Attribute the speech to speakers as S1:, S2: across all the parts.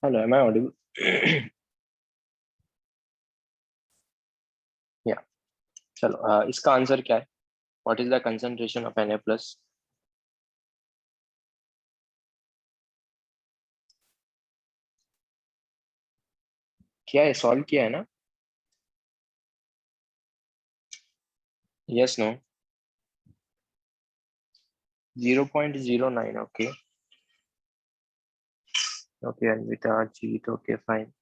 S1: Hello, am I Audible? या चलो, इसका आंसर क्या है? What is the concentration of Na plus? क्या है, सॉल्व किया है ना? Yes, no? 0.09। Okay. Okay, Anvita Jeet. Okay, fine.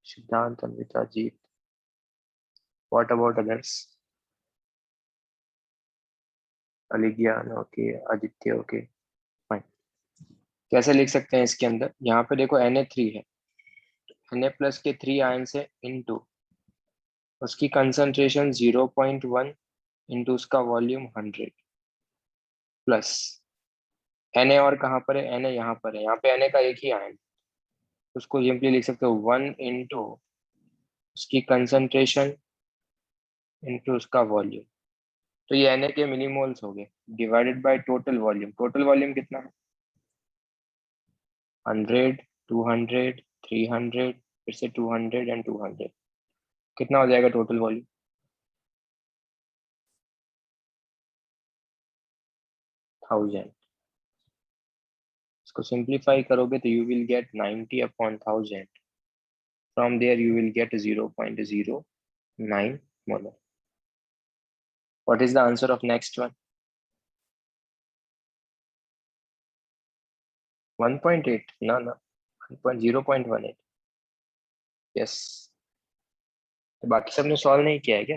S1: Siddhant, Anvita Jeet. What about others? Aligyan, okay. Aditya, okay, fine. कैसे लिख सकते हैं इसके अंदर? यहाँ पे देखो, Na3 है। Na प्लस के 3 आयन से इनटू उसकी कंसंट्रेशन 0.1 इंटू उसका वॉल्यूम 100 प्लस Na। और कहाँ पर है Na? यहाँ पर है। यहाँ पे Na का एक ही आयन, उसको सिंपली लिख सकते हो 1 इंटू उसकी कंसंट्रेशन इंटू उसका वॉल्यूम। तो ये Na के मिलीमोल्स हो गए, divided by total volume. Total volume कितना है? 100, 200, 300, फिर से 200 एंड 200। कितना हो जाएगा टोटल वॉल्यूम? 1000। इसको सिंप्लीफाई करोगे तो you will get 90 upon 1000। From there you will get 0.09 molar. What is the answer of next one? 1.8? ना ना, 0.18। यस। तो बाकी सबने सॉल्व नहीं किया है क्या?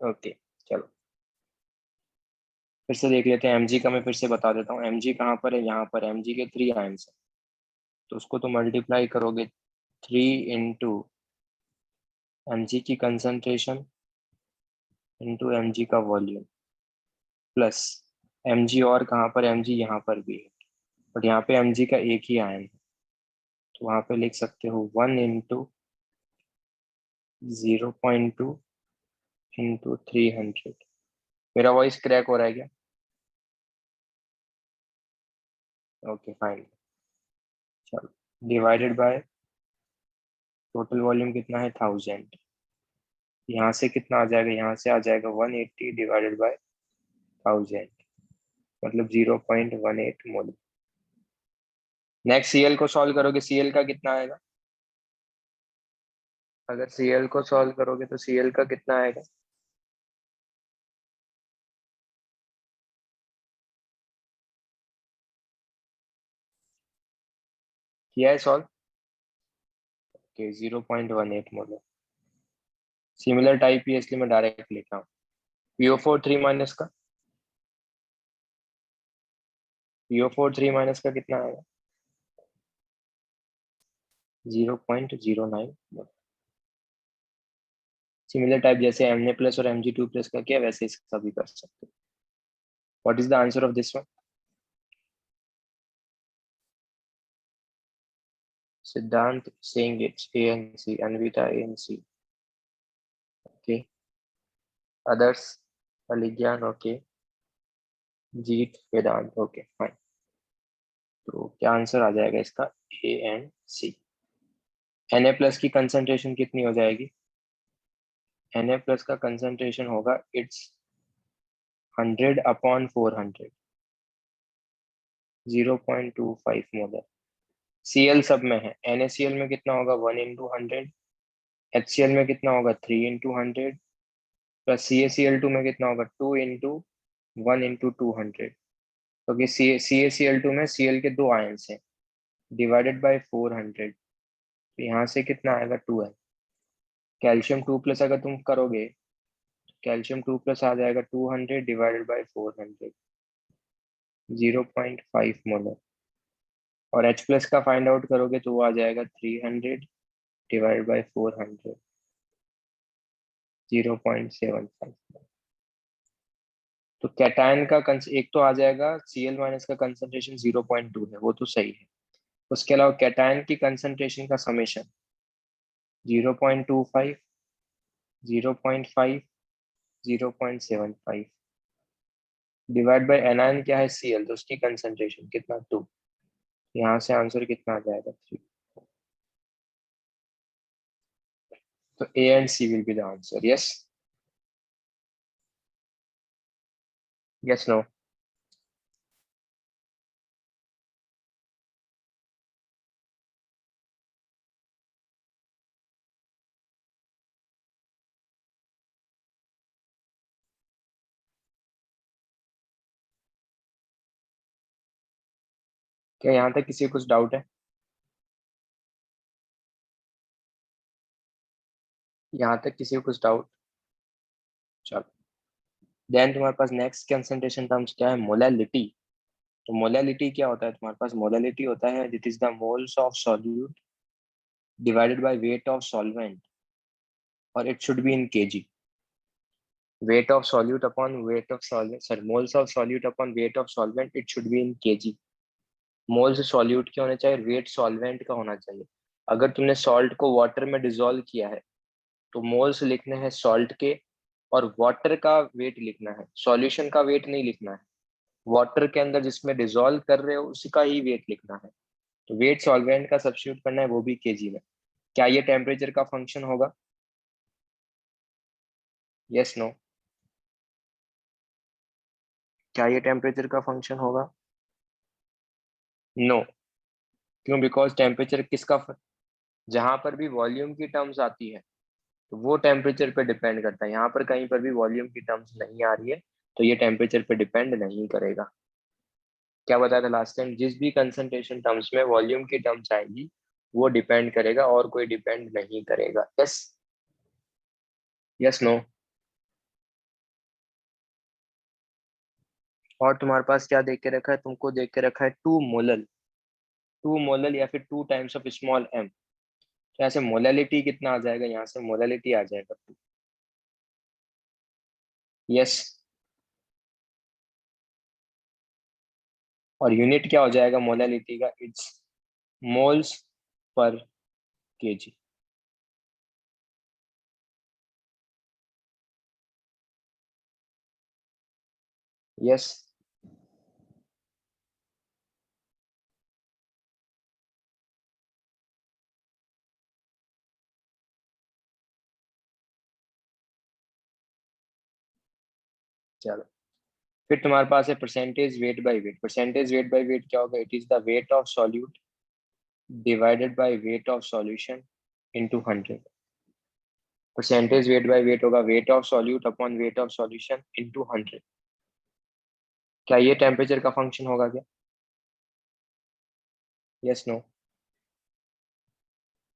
S1: ओके, चलो फिर से देख लेते हैं। mg का मैं फिर से बता देता हूँ। mg कहाँ पर है? यहाँ पर। mg के 3 आयन्स है, तो उसको तो मल्टीप्लाई करोगे 3 इंटू mg की कंसंट्रेशन इंटू mg का वॉल्यूम प्लस mg। और कहाँ पर mg? यहाँ पर भी है, बट यहाँ पे mg का एक ही आयन है, तो वहाँ पे लिख सकते हो 1 इंटू 0.2 इंटू 300। मेरा वॉइस क्रैक हो रहा है क्या? Okay, fine. चलो, डिवाइडेड बाय टोटल वॉल्यूम कितना है? 1000। यहाँ से कितना आ जाएगा? यहाँ से आ जाएगा 180 डिवाइडेड बाय 1000, मतलब 0.18 मोल। नेक्स्ट Cl को सॉल्व करोगे, Cl का कितना आएगा? अगर Cl को सॉल्व करोगे तो Cl का कितना आएगा? किया है सॉल्व? ओके, 0.18 मोल। सिमिलर टाइप ही है, इसलिए मैं डायरेक्ट लिख रहा हूँ। PO4 3 माइनस का, PO4 3 माइनस का कितना आएगा? 0.09 मोल। सिमिलर टाइप जैसे Na प्लस और Mg2 प्लस का किया, वैसे इसका भी कर सकते हो। What is the answer of this one? सिद्धांत saying it's A and C, Anvita A and C, okay. Others, Aligyan, okay. Jeet, Vedant, okay, fine. तो क्या आंसर आ जाएगा इसका? A and C। Na plus की कंसंट्रेशन कितनी हो जाएगी? Na प्लस का कंसंट्रेशन होगा इट्स 100 अपॉन 400, 0.25 मोलर। Cl सब में है। NaCl में कितना होगा? 1 इंटू 100। HCl में कितना होगा? 3 इंटू 100। प्लस CaCl2 में कितना होगा? 2 इंटू 1 इंटू 200। क्योंकि CaCl2 में Cl के दो आयंस हैं, डिवाइडेड बाय 400। तो यहाँ से कितना आएगा? 2 है। कैल्शियम 2 प्लस अगर तुम करोगे, कैल्शियम 2 प्लस आ जाएगा 200 डिवाइडेड बाय 400, 0.5 मोलर। और H प्लस का फाइंड आउट करोगे तो वो आ जाएगा 300 डिवाइडेड बाय 400, 0.75। तो कैटायन का एक तो आ जाएगा, Cl माइनस का कंसंट्रेशन 0.2 है, वो तो सही है। उसके अलावा कैटायन की कंसंट्रेशन का समेशन 0.25, 0.5, 0.75 डिवाइड बाय एनायन क्या है? Cl, तो उसकी कंसंट्रेशन कितना? 2। यहाँ से आंसर कितना आ जाएगा 3। तो A and C will be the answer. Yes, yes, no. क्या यहाँ तक किसी को कुछ डाउट है? यहाँ तक किसी को कुछ डाउट? चलो, देन तुम्हारे पास नेक्स्ट कंसंट्रेशन टर्म्स क्या है? मोलैलिटी। तो मोलैलिटी क्या होता है तुम्हारे पास? मोलैलिटी होता है it is the moles of solute divided by weight of solvent, और it should be in KG. Weight of solute upon weight of solvent, sorry, moles of solute upon weight of solvent, it should be in KG. Moles solute के होने चाहिए, wait solvent का होना चाहिए। अगर तुमने salt को वाटर में डिसॉल्व किया है तो मोल्स लिखने हैं सॉल्ट के, और वाटर का वेट लिखना है, सॉल्यूशन का वेट नहीं लिखना है। वाटर के अंदर जिसमें डिसॉल्व कर रहे हो उसका ही वेट लिखना है। तो वेट सॉल्वेंट का सब्स्टिट्यूट करना है, वो भी केजी में। क्या ये टेम्परेचर का फंक्शन होगा? Yes, no. क्या ये टेम्परेचर का फंक्शन होगा? नो। क्यों? बिकॉज टेम्परेचर किसका जहां पर भी वॉल्यूम की टर्म्स आती है तो वो टेम्परेचर पे डिपेंड करता है। यहाँ पर कहीं पर भी वॉल्यूम की टर्म्स नहीं आ रही है, तो ये टेम्परेचर पे डिपेंड नहीं करेगा। क्या बताया था लास्ट टाइम? जिस भी कंसंट्रेशन टर्म्स में वॉल्यूम की टर्म्स आएगी वो डिपेंड करेगा, और कोई डिपेंड नहीं करेगा। Yes, yes, no. और तुम्हारे पास क्या देख के रखा है? तुमको देख के रखा है 2 मोलल। 2 मोलल या फिर 2 टाइम्स ऑफ स्मॉल एम। तो यहाँ से मोलैलिटी कितना आ जाएगा? यहाँ से मोलैलिटी आ जाएगा 2। यस। और यूनिट क्या हो जाएगा मोलैलिटी का? इट्स मोल्स पर केजी। यस। चलो, फिर तुम्हारे पास है percentage weight by weight. Percentage weight by weight क्या होगा? It is the weight of solute divided by weight of solution into 100। Percentage weight by weight होगा weight of solute upon weight of solution into 100। क्या ये temperature का function होगा क्या? Yes, no.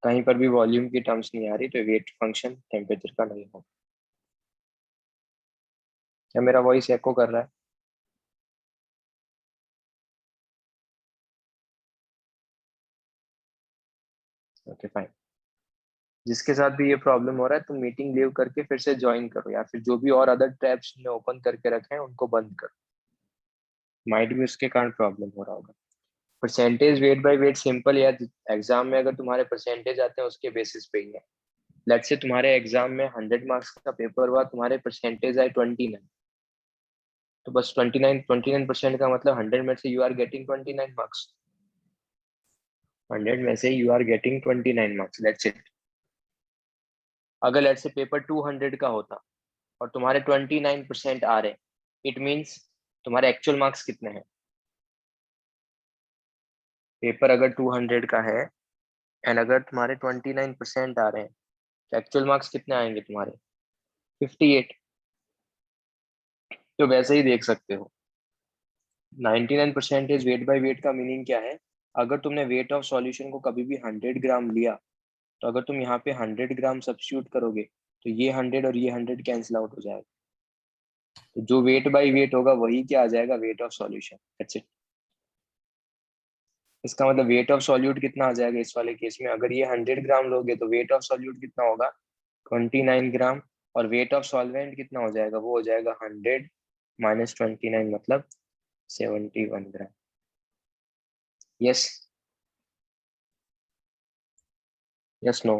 S1: कहीं पर भी वॉल्यूम की टर्म्स नहीं आ रही तो वेट फंक्शन टेम्परेचर का नहीं होगा। क्या मेरा वॉइस एको कर रहा है? Okay, fine. जिसके साथ भी ये प्रॉब्लम हो रहा है तुम मीटिंग लीव करके फिर से ज्वाइन करो, या फिर जो भी और अदर टैब्स ने ओपन करके रखे हैं उनको बंद करो। माइट भी उसके कारण प्रॉब्लम हो रहा होगा। Percentage weight by wait simple यार। एग्जाम में अगर तुम्हारे परसेंटेज आते हैं उसके बेसिस पे ही है। लेट्स से तुम्हारे एग्जाम में 100 मार्क्स का पेपर हुआ, तुम्हारे परसेंटेज आए 29, तो बस 29% का मतलब 100 में से यू आर गेटिंग 29 मार्क्स। 100 में से you are getting 29 marks, let's it. अगर लेट्स से पेपर 200 का होता और तुम्हारे 29% आ रहे, इट मीन्स तुम्हारे एक्चुअल मार्क्स कितने हैं? पेपर अगर 200 का है एंड अगर तुम्हारे 29% आ रहे हैं, तो एक्चुअल मार्क्स कितने आएंगे तुम्हारे? 58। तो वैसे ही देख सकते हो, 99% वेट बाय वेट का मीनिंग क्या है? अगर तुमने वेट ऑफ सॉल्यूशन को कभी भी 100 ग्राम लिया, तो अगर तुम यहाँ पे 100 ग्राम सब्स्टिट्यूट करोगे तो ये 100 और ये 100 कैंसिल आउट हो जाएगा। तो जो वेट बाय वेट होगा वही क्या आ जाएगा? Weight of solution. That's it. इसका मतलब वेट ऑफ सॉल्यूट कितना आ जाएगा इस वाले केस में? अगर ये 100 ग्राम लोगे तो वेट ऑफ सॉल्यूट कितना होगा? 29 ग्राम। और वेट ऑफ सॉल्वेंट कितना हो जाएगा? वो हो जाएगा 100 - 29, मतलब 71 ग्राम। Yes, yes, no.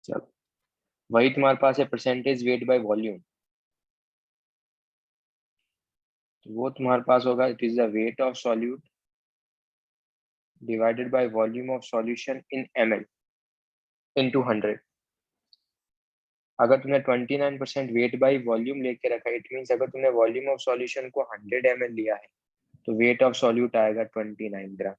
S1: चलो, वही तुम्हारे पास है परसेंटेज वेट बाय वॉल्यूम। तो वो तुम्हारे पास होगा, it is the weight of solute divided by volume of solution in ml into 100। अगर तुमने 29% वेट बाय वॉल्यूम लेके रखा है, इट मीन्स अगर तुमने वॉल्यूम ऑफ सॉल्यूशन को 100 ml लिया है तो वेट ऑफ सॉल्यूट आएगा 29 ग्राम।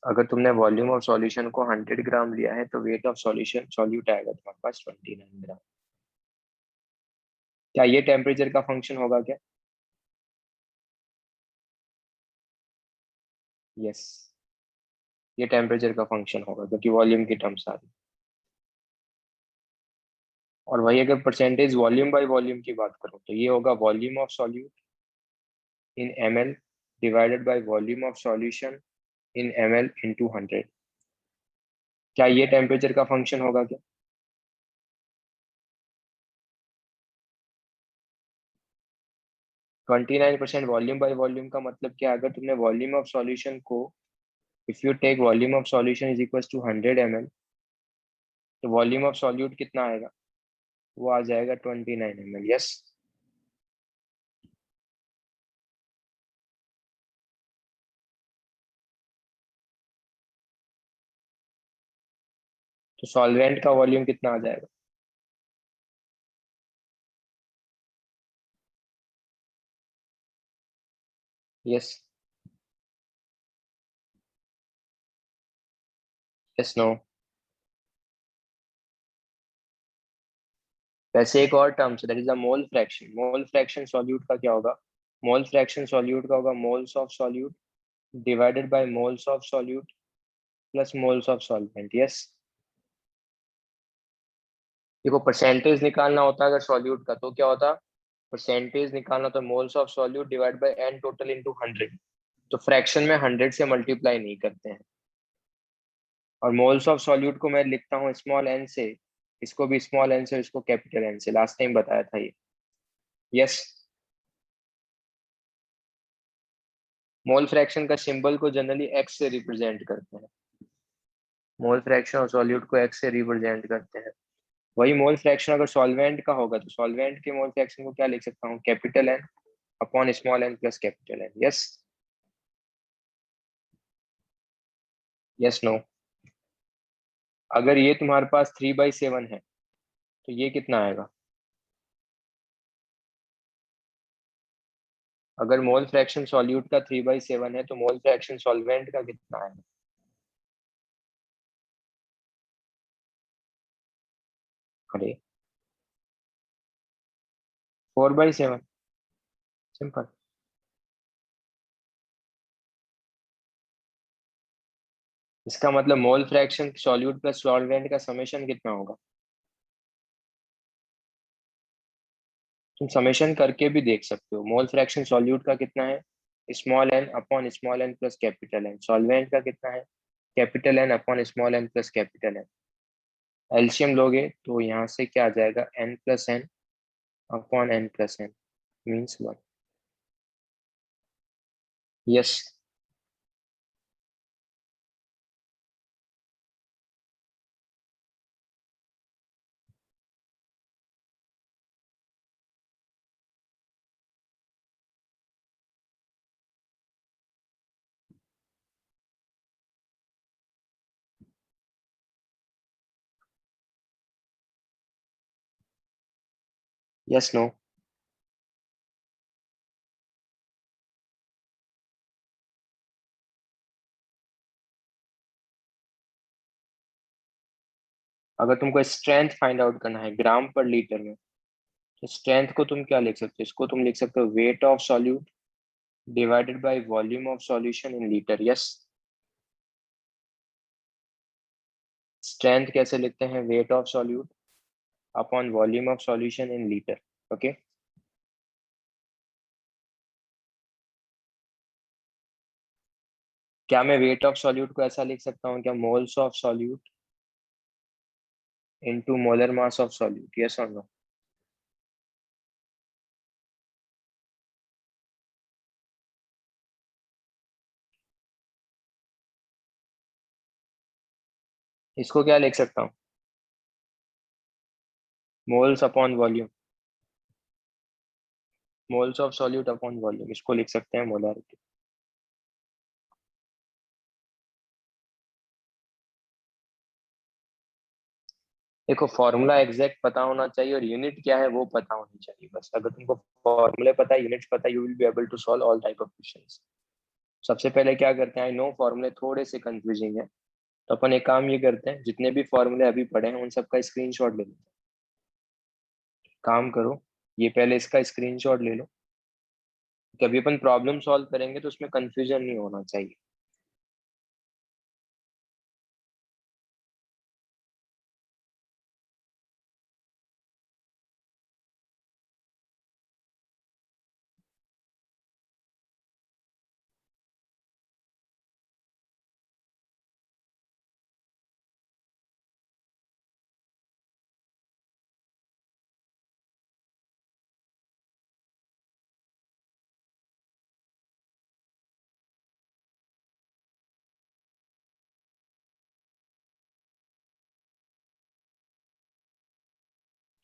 S1: अगर तुमने वॉल्यूम ऑफ सॉल्यूशन को 100 ग्राम लिया है तो वेट ऑफ सॉल्यूशन सॉल्यूट आएगा तुम्हारे पास 29 ग्राम। क्या ये टेम्परेचर का फंक्शन होगा क्या? यस, ये टेम्परेचर का फंक्शन होगा क्योंकि वॉल्यूम की टर्म्स आ रही। और वही अगर परसेंटेज वॉल्यूम बाय वॉल्यूम की बात करूं तो ये होगा volume of solute in ml divided by volume of solution in ml into 100। क्या ये टेम्परेचर का फंक्शन होगा क्या? 29% वॉल्यूम बाय वॉल्यूम का मतलब क्या? अगर तुमने वॉल्यूम ऑफ सॉल्यूशन को, if you take volume of solution is equal to 100 ml, तो वॉल्यूम ऑफ सॉल्यूट कितना आएगा? वो आ जाएगा 29 ml। यस। तो सॉल्वेंट का वॉल्यूम कितना आ जाएगा? Yes, yes, no. वैसे एक और टर्म है, that is the mole fraction. Mole fraction solute का क्या होगा? मोल फ्रैक्शन सॉल्यूट का होगा moles of solute divided by moles of solute plus moles of solvent. Yes. देखो, परसेंटेज निकालना होता है अगर सॉल्यूट का तो क्या होता? परसेंटेज निकालना तो moles of solute divide by N total into 100। तो फ्रैक्शन में 100 से मल्टीप्लाई नहीं करते हैं। और मोल्स ऑफ सॉल्यूट को मैं लिखता हूँ स्मॉल एन से, इसको भी स्मॉल एन से, इसको कैपिटल एन से। लास्ट टाइम बताया था ये। यस। मोल फ्रैक्शन का सिंबल को जनरली एक्स से रिप्रेजेंट करते हैं। मोल फ्रैक्शन और सॉल्यूट को एक्स से रिप्रेजेंट करते हैं। वही मोल फ्रैक्शन अगर सॉल्वेंट का होगा तो सॉल्वेंट के मोल फ्रैक्शन को क्या लिख सकता हूँ? Capital N upon small N plus capital N. Yes, yes, no. अगर ये तुम्हारे पास 3/7 है तो ये कितना आएगा? अगर मोल फ्रैक्शन सॉल्यूट का 3/7 है तो मोल फ्रैक्शन सॉल्वेंट का कितना आएगा? अरे, 4/7। सिंपल। इसका मतलब मोल फ्रैक्शन सॉल्यूट प्लस सॉल्वेंट का समेशन कितना होगा? तुम समेशन करके भी देख सकते हो। मोल फ्रैक्शन सॉल्यूट का कितना है? Small N upon small N plus capital N. Solvent का कितना है? Capital N upon small N plus capital N. LCM लोगे तो यहाँ से क्या आ जाएगा? N plus N upon N plus N means 1। Yes, yes, no. अगर तुमको स्ट्रेंथ फाइंड आउट करना है ग्राम पर लीटर में, तो स्ट्रेंथ को तुम क्या लिख सकते हो? इसको तुम लिख सकते हो weight of solute divided by volume of solution in litre. Yes. Strength कैसे लिखते हैं? Wait of solute upon volume of solution in litre. Okay. क्या मैं वेट ऑफ सॉल्यूट को ऐसा लिख सकता हूँ क्या? Moles of solute into molar mass of solute. Yes और नो? इसको क्या लिख सकता हूँ? Moles upon volume, moles of solute upon volume, इसको लिख सकते हैं मोलारिटी। देखो फॉर्मूला एग्जैक्ट पता होना चाहिए और यूनिट क्या है वो पता होनी चाहिए, बस अगर तुमको फॉर्मूले पता है, यूनिट्स पता है, you will be able to solve all type of questions. सबसे पहले क्या करते हैं, आई नो फॉर्मूले थोड़े से कंफ्यूजिंग है, तो अपन एक काम ये करते हैं, जितने भी फॉर्मूले अभी पढ़े हैं उन सबका स्क्रीनशॉट ले लेते हैं। काम करो, ये पहले इसका स्क्रीनशॉट ले लो, कि अभी अपन प्रॉब्लम सॉल्व करेंगे तो उसमें कंफ्यूजन नहीं होना चाहिए।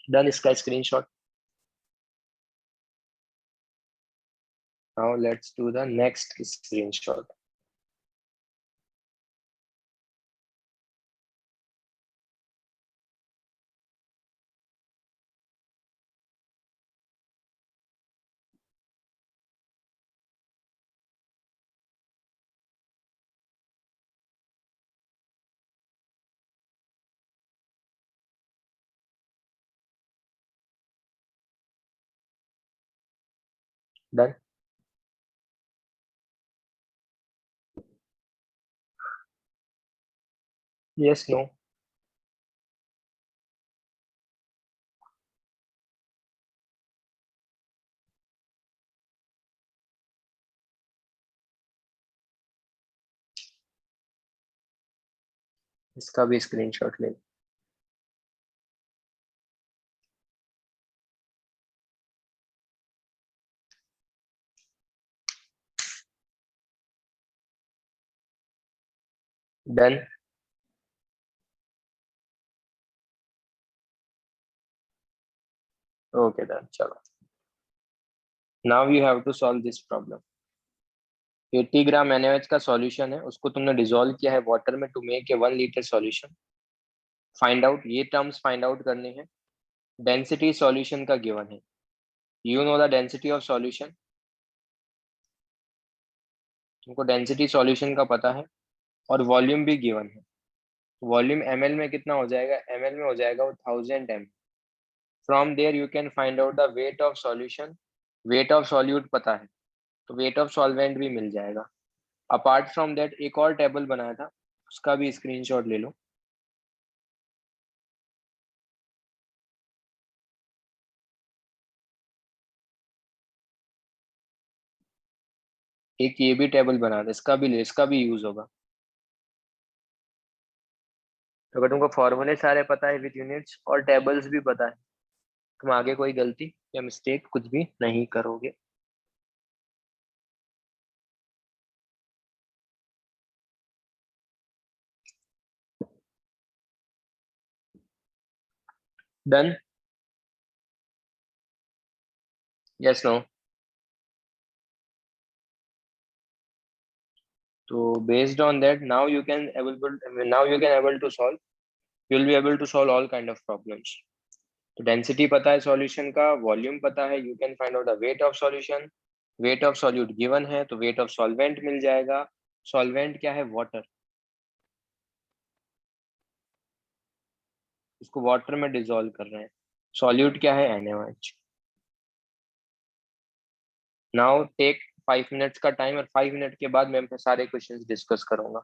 S1: डन इसका screenshot. Now let's do the next screenshot. Done. Yes no. इसका भी स्क्रीनशॉट ले। डन। ओके डन, चलो। Now you have to solve this problem. 80 gram NaOH का सॉल्यूशन है, उसको तुमने डिसॉल्व किया है वाटर में to make a 1 litre solution. Find out, ये टर्म्स फाइंड आउट करने हैं। डेंसिटी सॉल्यूशन का गिवन है, you know the density of solution, तुमको डेंसिटी सॉल्यूशन का पता है, और वॉल्यूम भी गिवन है। वॉल्यूम ml में कितना हो जाएगा, ml में हो जाएगा वो 1000 ml। From there you can find out the weight of solution, weight of solute पता है, तो वेट ऑफ सॉल्वेंट भी मिल जाएगा। अपार्ट फ्रॉम दैट एक और टेबल बनाया था, उसका भी स्क्रीनशॉट ले लो। एक ये भी टेबल बना था, इसका भी ले, इसका भी यूज होगा। तो अगर तुमको फॉर्मूले सारे पता है विद यूनिट्स और टेबल्स भी पता है, तुम आगे कोई गलती या मिस्टेक कुछ भी नहीं करोगे। डन। Yes no. तो based on that now you can able to solve, you will be able to solve all kind of problems. तो डेंसिटी पता है सॉल्यूशन का, वॉल्यूम पता है, you can find out the weight of solution, weight of solute given है तो weight of solvent मिल जाएगा। Solvent क्या है, वाटर, उसको वाटर में डिसॉल्व कर रहे हैं। सॉल्यूट क्या है, NaOH। नाउ टेक 5 मिनट्स का टाइम, और 5 मिनट के बाद मैं सारे क्वेश्चंस डिस्कस करूंगा।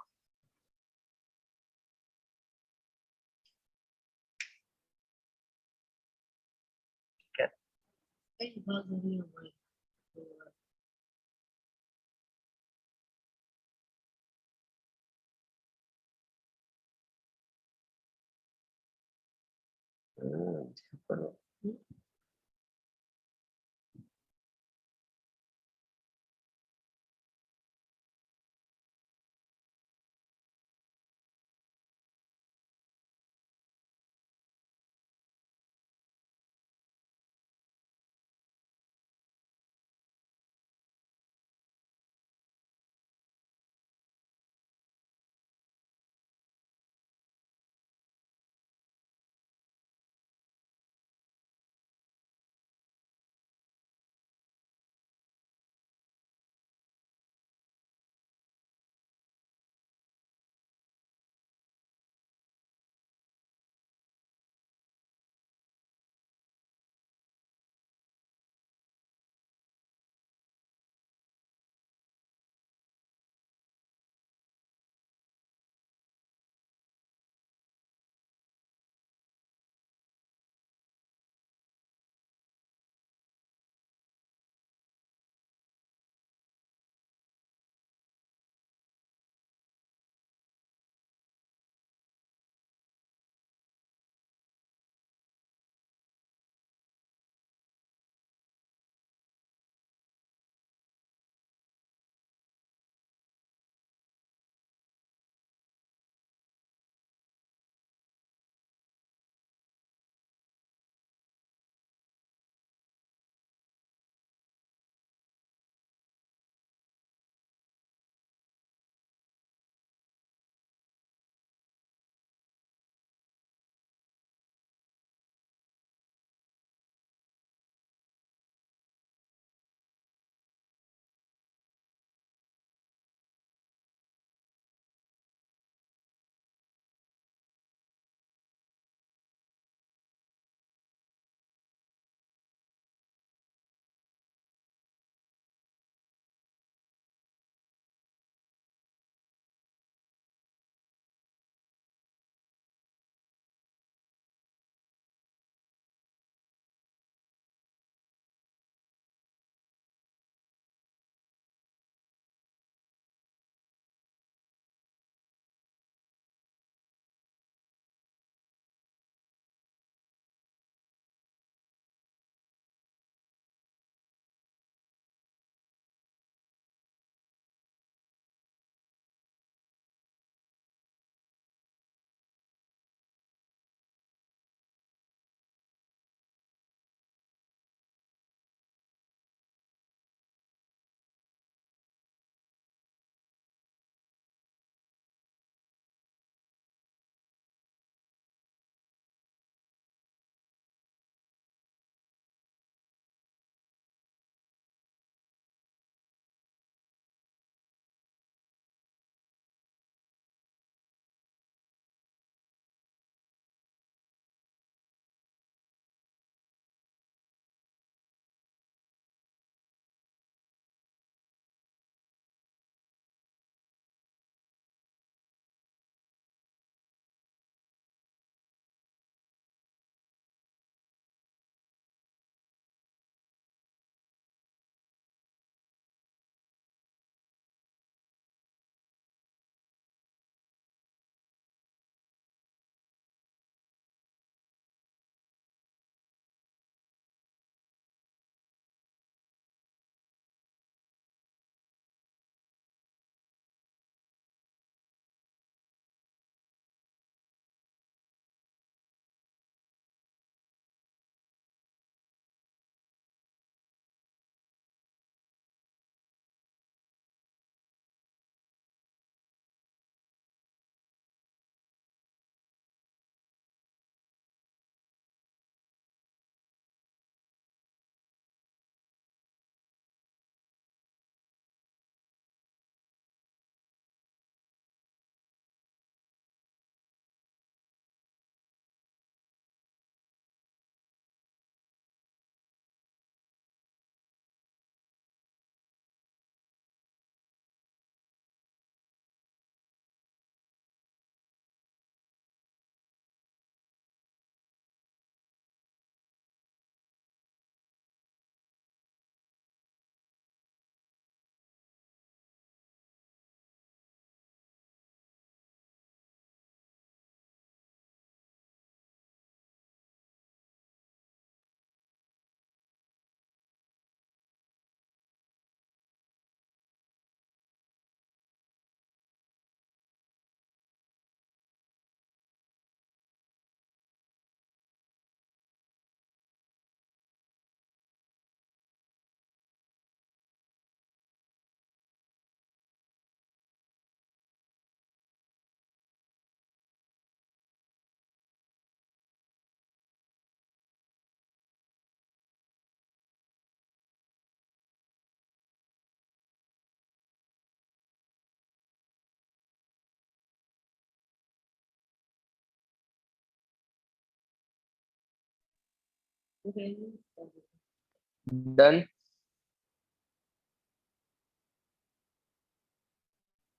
S1: डन।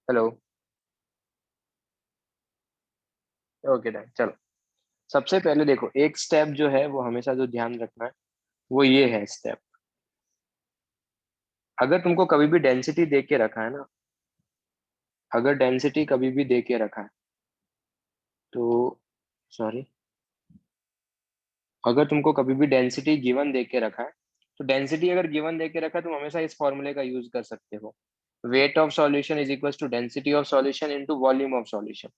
S1: हेलो। ओके डन, चलो। सबसे पहले देखो, एक स्टेप जो है वो हमेशा जो ध्यान रखना है वो ये है स्टेप। अगर तुमको कभी भी डेंसिटी दे के रखा है ना, अगर डेंसिटी कभी भी दे के रखा है तो, सॉरी, अगर तुमको कभी भी डेंसिटी गिवन दे के रखा है, तो डेंसिटी अगर गिवन दे के रखा है, तुम हमेशा इस फॉर्मूले का यूज कर सकते हो। Weight of solution is equal to density of solution into volume of solution.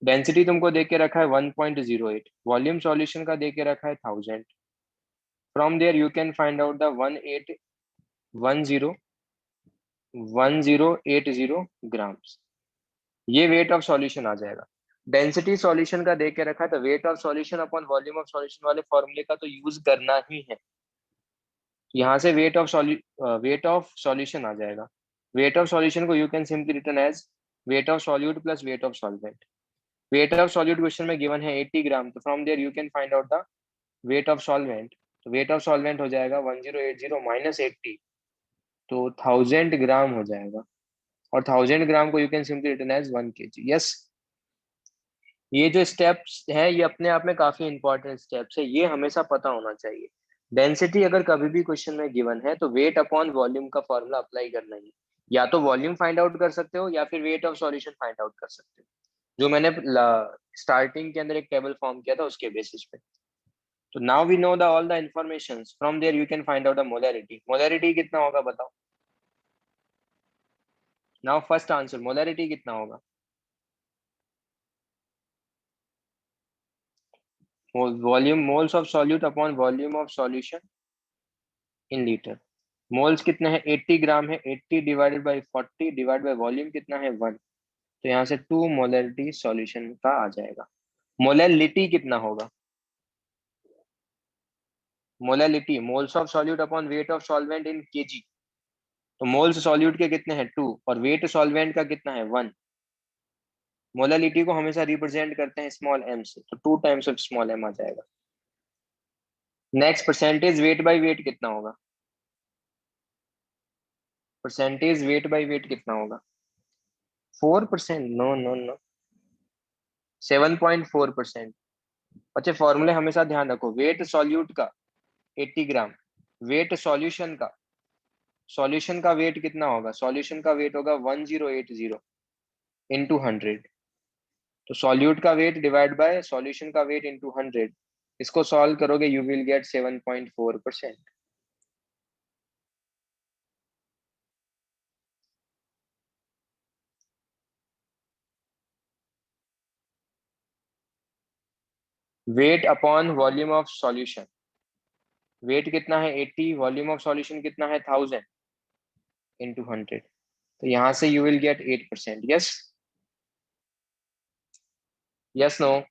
S1: Density तुमको दे के रखा है 1.08, वॉल्यूम सॉल्यूशन का दे के रखा है 1000। From there you can find out the 181080 grams. ये वेट ऑफ सॉल्यूशन आ जाएगा। डेंसिटी सॉल्यूशन का दे के रखा है, तो weight of solution upon volume of solution वाले फॉर्मूले का तो यूज करना ही है। यहाँ से वेट ऑफ सॉल्यूशन आ जाएगा। वेट ऑफ सॉल्यूशन को you can simply written as weight of solute plus weight of solvent. Weight of solute question में गिवन है 80 ग्राम, तो from there you can find out the weight of solvent. तो weight of solvent हो जाएगा 1080 minus 80, तो 1000 ग्राम हो जाएगा। और 1000 ग्राम को you can simply written as 1 kg। Yes, ये जो स्टेप्स हैं ये अपने आप में काफी इंपॉर्टेंट स्टेप्स है, ये हमेशा पता होना चाहिए। डेंसिटी अगर कभी भी क्वेश्चन में गिवन है तो वेट अपॉन वॉल्यूम का फॉर्मूला अप्लाई करना ही है। या तो वॉल्यूम फाइंड आउट कर सकते हो या फिर wait of solution find out कर सकते हो, जो मैंने स्टार्टिंग के अंदर एक टेबल फॉर्म किया था उसके बेसिस पे। तो now we know the all the information, from there you can find out the molarity. Molarity कितना होगा बताओ। नाउ फर्स्ट आंसर, मोलैरिटी कितना होगा। Volume, moles of solute upon volume of solution in litre. मोल्स कितने हैं, 80 ग्राम है, 80 divided by 40 divide by volume कितना है 1। तो यहाँ से 2 मोलैरिटी सॉल्यूशन का आ जाएगा। मोलैलिटी कितना होगा, molality moles of solute upon weight of solvent in KG. तो मोल्स सॉल्यूट के कितने हैं 2 और वेट सॉल्वेंट का कितना है 1। मोलैलिटी को हमेशा रिप्रेजेंट करते हैं स्मॉल एम से, तो 2 टाइम्स ऑफ स्मॉल एम आ जाएगा। Next, percentage weight by wait कितना होगा, परसेंटेज वेट बाई वेट कितना होगा। 4%, नो नो नो, 7.4%। अच्छा, फॉर्मूले हमेशा ध्यान रखो, वेट सॉल्यूट का 80 ग्राम, वेट सॉल्यूशन का, सॉल्यूशन का वेट कितना होगा, सॉल्यूशन का वेट होगा 1080 इंटू 100। तो सॉल्यूट का वेट डिवाइड बाय सॉल्यूशन का वेट इंटू 100, इसको सॉल्व करोगे you will get 7.4%। Weight upon volume of solution, weight कितना है 80, वॉल्यूम ऑफ सॉल्यूशन कितना है 1000 इंटू 100, तो यहाँ से you will get 8%। Yes, yes no.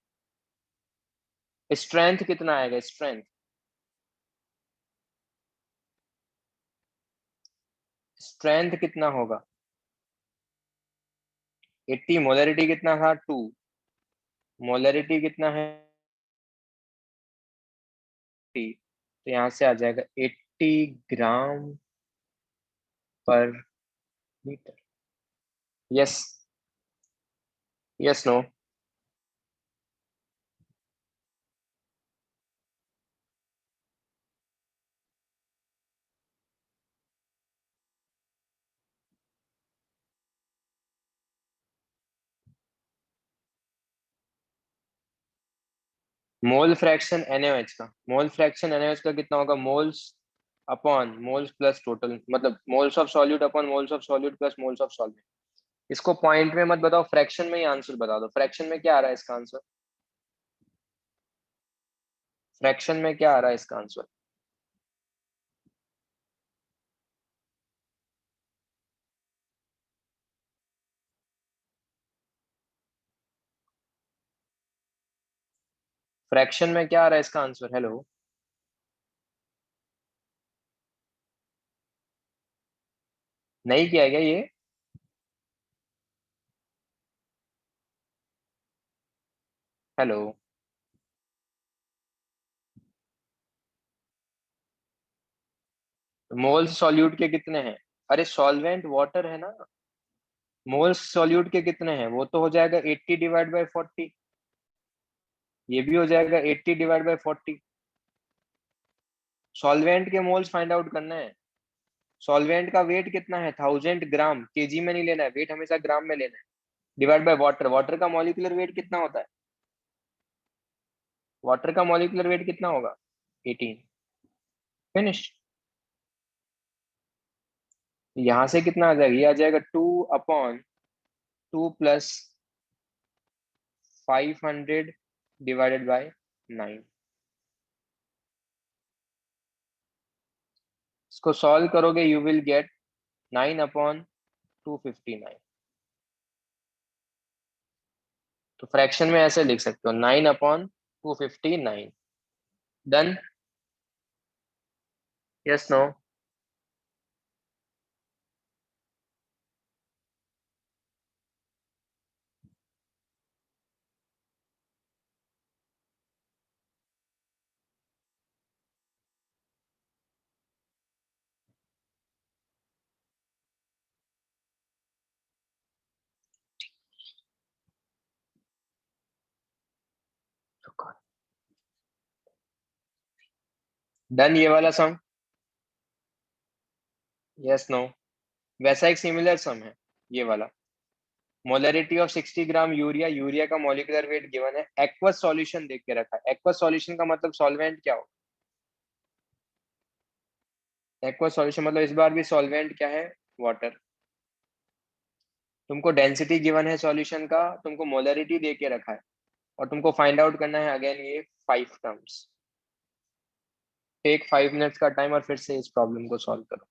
S1: Strength कितना आएगा, स्ट्रेंथ, स्ट्रेंथ कितना होगा 80, मोलरिटी कितना था 2, मोलरिटी कितना है 80, तो यहाँ से आ जाएगा 80 ग्राम पर litre. Yes, yes no. Mole fraction NaOH का, मोल फ्रैक्शन NaOH का कितना होगा, moles upon moles plus total, मतलब moles of solute upon moles of solute plus moles of solvent. इसको पॉइंट में मत बताओ, फ्रैक्शन में ही आंसर बता दो। फ्रैक्शन में क्या आ रहा है इसका आंसर, फ्रैक्शन में क्या आ रहा है इसका आंसर। फ्रैक्शन में क्या आ रहा है इसका आंसर, हेलो। नहीं किया क्या ये, हेलो। मोल्स सॉल्यूट के कितने हैं? अरे सॉल्वेंट वाटर है ना। मोल्स सॉल्यूट के कितने हैं? वो तो हो जाएगा 80 डिवाइड बाय 40। ये भी हो जाएगा 80 डिवाइड बाय 40। सॉल्वेंट के मोल्स फाइंड आउट करना है। सॉल्वेंट का वेट कितना है? 1000 ग्राम। केजी में नहीं लेना है, वेट हमेशा ग्राम में लेना है। Divide by water. वाटर का मॉलिक्यूलर वेट कितना होता है? वाटर का मॉलिक्यूलर वेट कितना होगा? 18। फिनिश। यहां से कितना आ जाएगा? ये आ जाएगा 2/2 प्लस 500 डिवाइडेड बाय 9। इसको सॉल्व करोगे यू विल गेट 9/259। तो फ्रैक्शन में ऐसे लिख सकते हो 9/259। डन। Yes no. डन ये वाला सम। Yes no. वैसा एक सिमिलर सम है ये वाला। Molarity of 60 gram urea. Urea का मॉलिक्यूलर वेट गिवन है। एक्वस सॉल्यूशन देख के रखा है। एक्वस सॉल्यूशन का मतलब सॉल्वेंट क्या हो? एक्वस सॉल्यूशन मतलब इस बार भी सॉल्वेंट क्या है? वाटर। तुमको डेंसिटी गिवन है सॉल्यूशन का, तुमको मोलरिटी दे के रखा है, और तुमको फाइंड आउट करना है अगेन ये 5 टर्म्स। टेक 5 मिनट्स का टाइम और फिर से इस प्रॉब्लम को सॉल्व करो।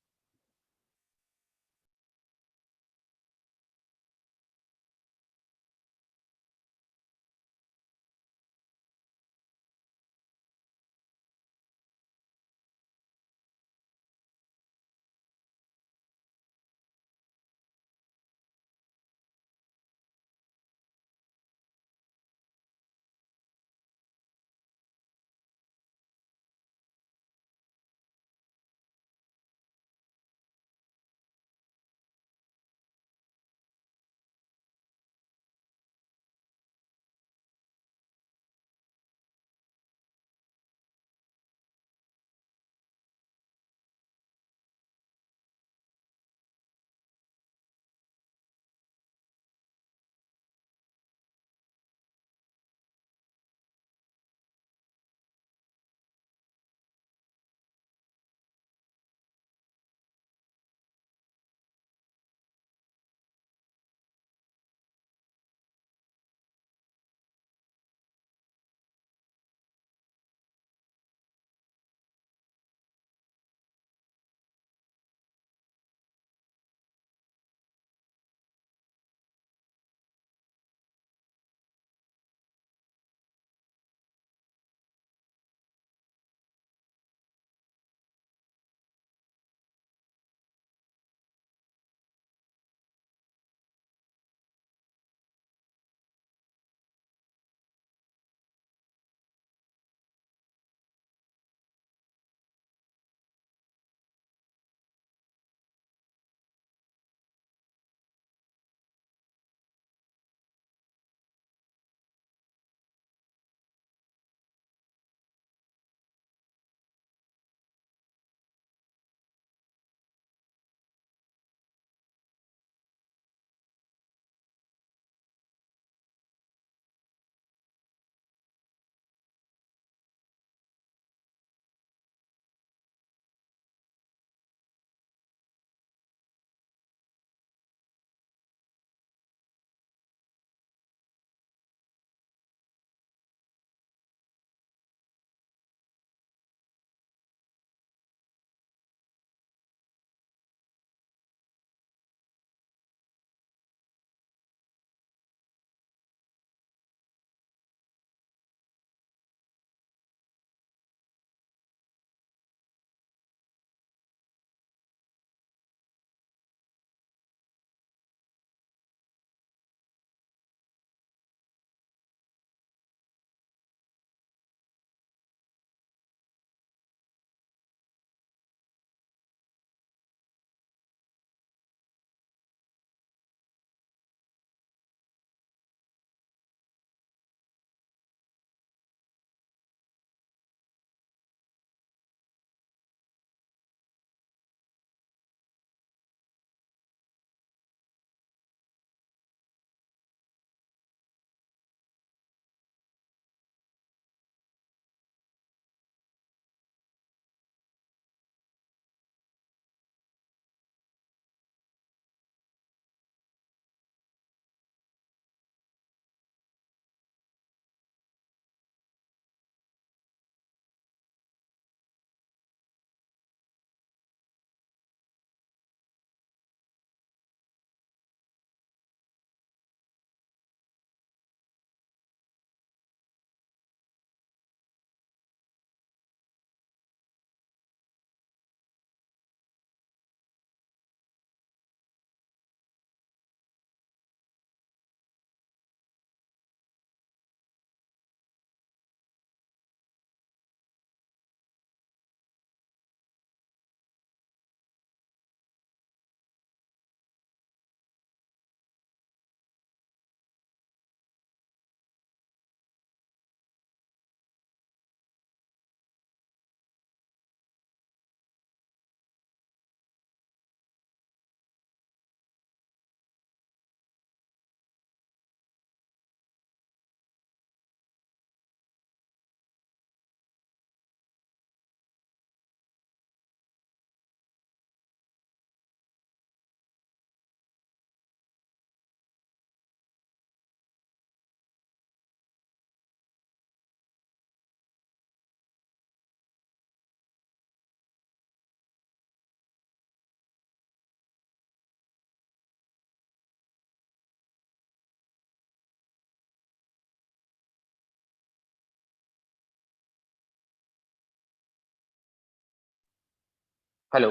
S1: Hello,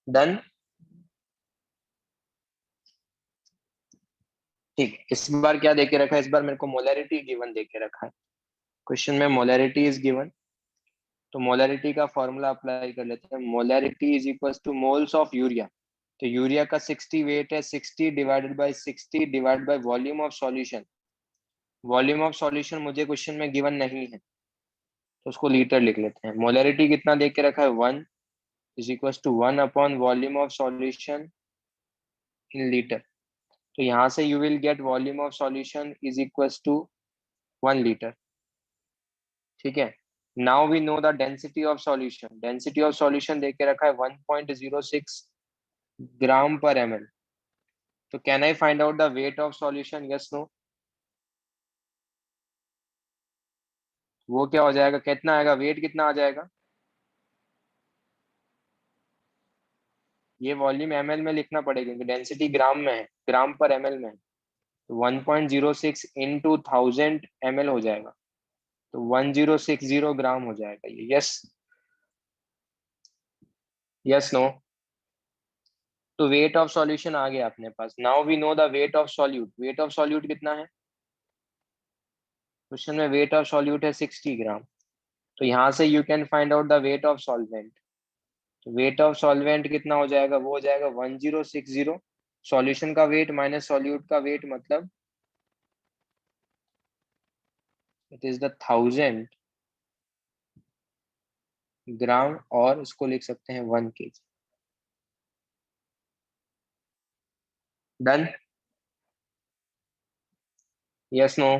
S1: done. ठीक, इस बार क्या देके रखा है? इस बार मेरे को मोलैरिटी गिवन देके रखा है। क्वेश्चन में मोलैरिटी इज गिवन, तो मोलैरिटी का फॉर्मूला अप्लाई कर लेते हैं। Molarity is equal two moles of urea. तो यूरिया का 60 वेट है, 60 divided by 60 divide by volume of solution. Volume of solution मुझे क्वेश्चन में गिवन नहीं है, तो उसको लीटर लिख लेते हैं। मोलैरिटी कितना देख के रखा है? 1 is equal to 1 upon volume of solution in litre. तो यहाँ से you will get volume of solution is equal to 1 litre. ठीक है। Now we know the density of solution. Density of solution देख के रखा है 1.06 ग्राम पर ml। तो can I find out the weight of solution? Yes no? वो क्या हो जाएगा, कितना आएगा वेट, कितना आ जाएगा? ये वॉल्यूम ml में लिखना पड़ेगा क्योंकि डेंसिटी ग्राम में है, ग्राम पर ml में है। तो 1.06 इंटू 1000 ml हो जाएगा, तो 1060 ग्राम हो जाएगा ये। यस? Yes no? तो वेट ऑफ सॉल्यूशन आ गया अपने पास। Now we know the weight of solute. Weight of solute कितना है? क्वेश्चन में वेट ऑफ सॉल्यूट है 60 ग्राम। तो यहाँ से you can find out the weight of solvent. तो वेट ऑफ सॉल्वेंट कितना हो जाएगा? वो हो जाएगा 1060। सॉल्यूशन का वेट माइनस सॉल्यूट का वेट, मतलब इट इज द 1000 ग्राम, और इसको लिख सकते हैं 1 kg। डन? Yes no?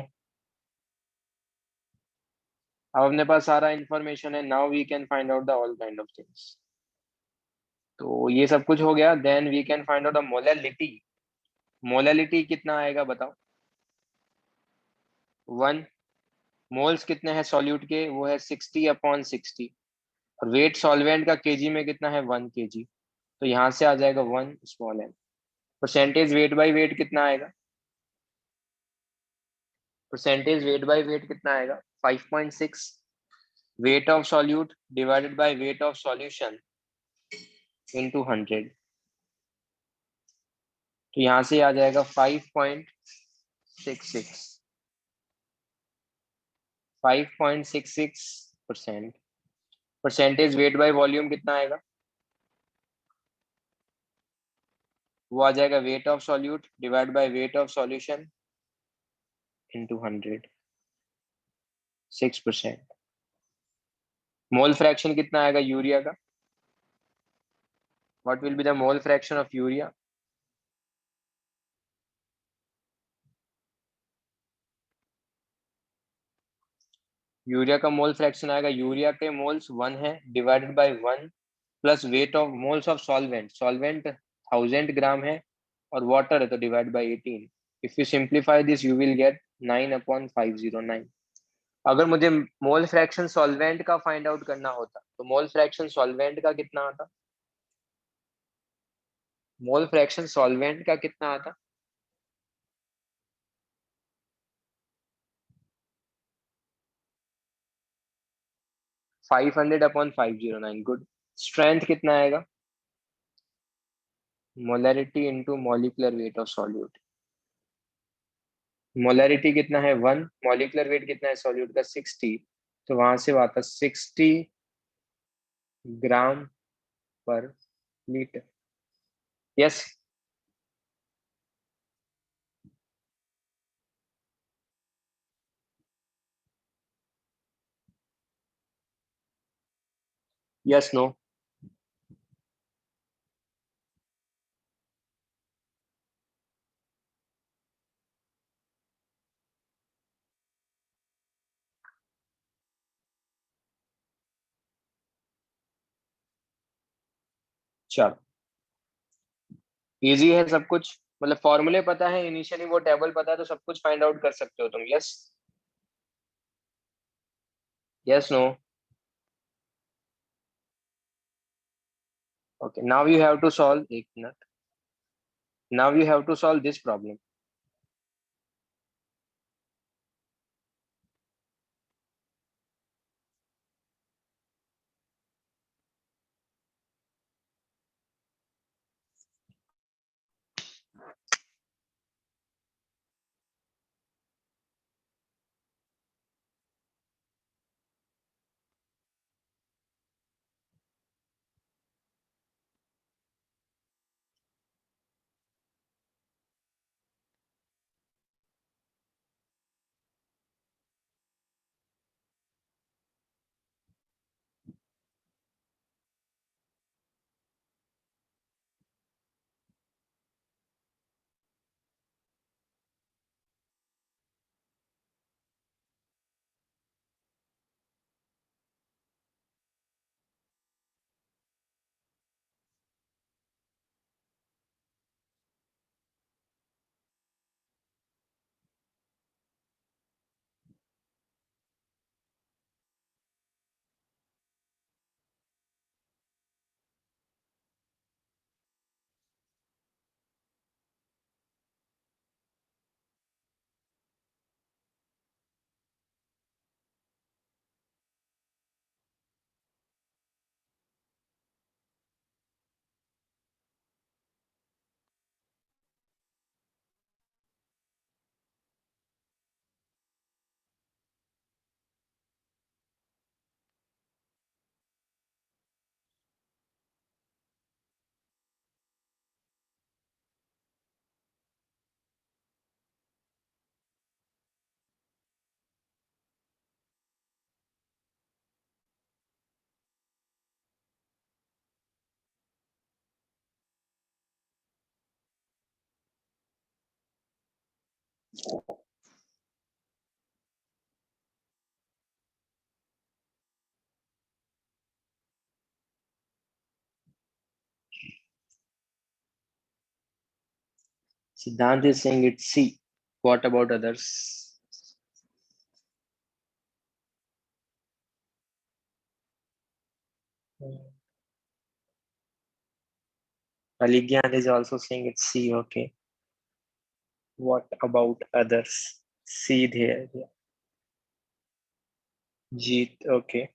S1: अब अपने पास सारा इंफॉर्मेशन है। Now we can find out the all kind of things. तो ये सब कुछ हो गया। Then we can find out the molality. Molality कितना आएगा बताओ? 1। मोल्स कितने हैं सॉल्यूट के? वो है 60/60। और वेट सॉल्वेंट का केजी में कितना है? 1 kg। तो यहाँ से आ जाएगा 1 m। Percentage weight by wait कितना आएगा? परसेंटेज वेट बाय वेट कितना आएगा? 5.6। Wait of solute divided by weight of solution into 100। तो यहाँ से आ जाएगा 5.66। 5.66%। परसेंटेज वेट बाय वॉल्यूम कितना आएगा? वो आ जाएगा weight of solute divide bye weight of solution into 100। 6%। Mole fraction कितना आएगा यूरिया का? What will be the mole fraction of urea? Urea का मोल फ्रैक्शन आएगा, यूरिया के मोल्स 1 है divided by 1 plus weight of moles of solvent. Solvent 1000 ग्राम है और water है तो divide by 18। If you simplify this you will gate 9/509। अगर मुझे मोल फ्रैक्शन सॉल्वेंट का फाइंड आउट करना होता तो मोल फ्रैक्शन सॉल्वेंट का कितना आता? मोल फ्रैक्शन सॉल्वेंट का कितना आता? 500/509। गुड। स्ट्रेंथ कितना आएगा? Molarity into molecular weight of solute. Molarity कितना है? 1। मॉलिक्यूलर वेट कितना है सॉल्यूट का? 60। तो वहां से आता 60 ग्राम पर लीटर। यस? Yes no? चलो, इजी है सब कुछ। मतलब फॉर्मूले पता है, इनिशियली वो टेबल पता है, तो सब कुछ फाइंड आउट कर सकते हो तुम। Yes? Yes no? Okay, now you have to solve, एक minute. Now you have to solve this problem. Siddhant is saying it's C. What about others? Aligyan is also saying it's C. Okay. What about others? C there. Yeah. Jeet. Okay.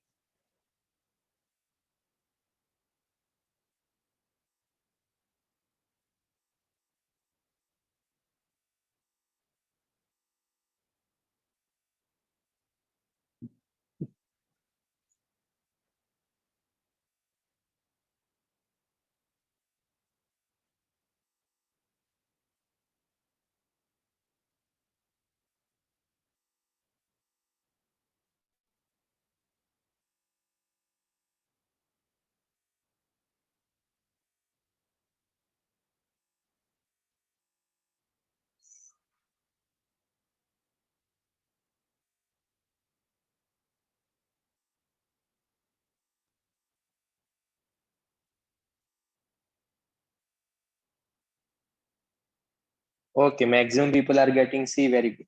S1: Okay. Maximum people are getting C. Very good.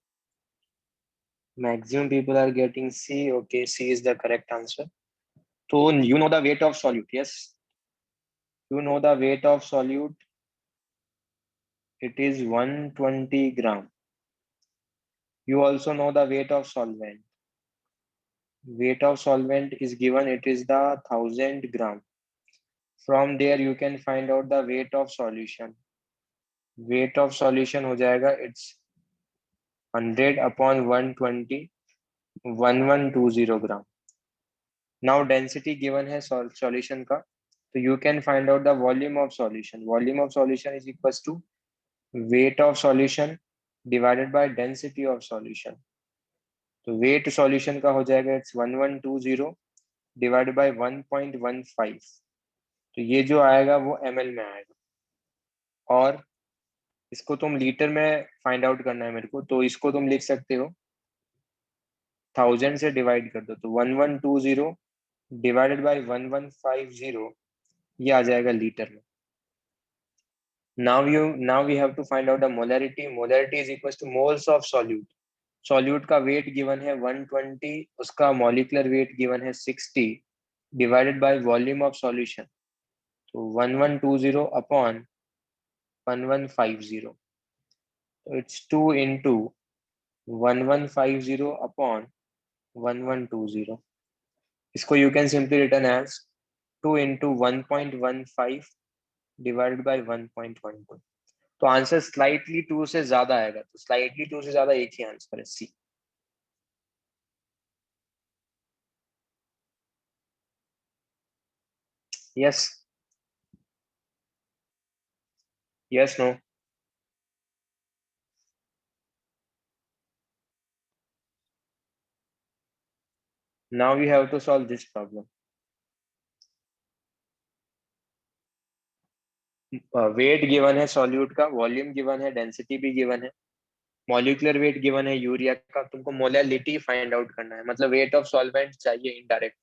S1: Maximum people are getting C. Okay. C is the correct answer. So you know the weight of solute. Yes. You know the weight of solute. It is 120 gram. You also know the weight of solvent. Weight of solvent is given. It is the 1000 gram. From there you can find out the weight of solution. Weight of solution हो जाएगा. It's 100 upon 120. 1120 gram. Now density given है solution का. So you can find out the volume of solution. Volume of solution is equals to weight of solution divided by density of solution. तो wait solution का हो जाएगा it's 1120 divided by 1.15. तो ये जो आएगा वो ml में आएगा. और इसको तुम लीटर में फाइंड आउट करना है मेरे को, तो इसको तुम लिख सकते हो 1000 से डिवाइड कर दो तो 1120 डिवाइडेड बाय 1150 ये आ जाएगा लीटर में. now we have to find out the molarity. Molarity is equals to moles of solute. Solute का वेट गिवन है 120, उसका मॉलिक्यूलर वेट गिवन है 60 divided by volume of solution. तो 1120 अपॉन 1150. तो इट्स 2 इंटू 1150 अपॉन 1120. इसको you can simply written as 2 into 1.15 divided by 1.12. तो answer slightly 2 से ज्यादा आएगा. तो स्लाइटली 2 से ज्यादा एक ही आंसर है, C. Yes. Yes. No. Now we have to solve this problem. Weight given है सॉल्यूट का, वॉल्यूम गिवन है, डेंसिटी भी गिवन है, मॉलिक्यूलर वेट गिवन है यूरिया का. तुमको मोलैलिटी फाइंड आउट करना है, मतलब वेट ऑफ सॉल्वेंट चाहिए indirect.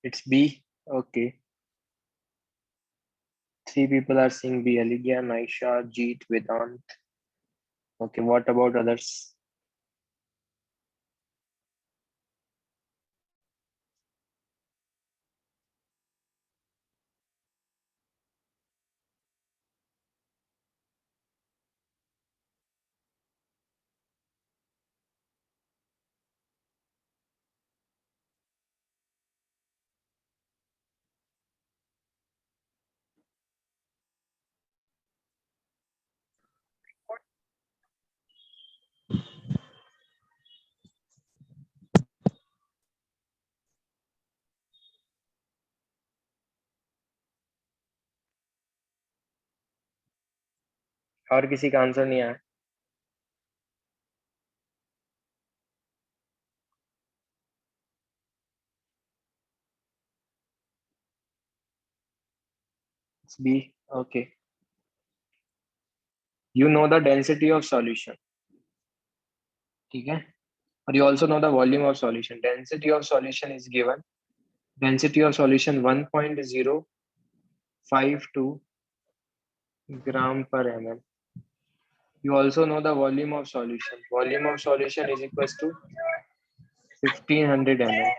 S1: It's B. Okay. 3 people are seeing B. Aligia, Naisha, Jeet, Vedant. Okay, what about others? और किसी का आंसर नहीं आया? It's B. Okay. You know the density of solution. ठीक है? Or you also know the volume of solution. Density of solution is given. Density of solution 1.052 gram per ml. You also know the volume of solution. Volume of solution is equals to 1500 ml.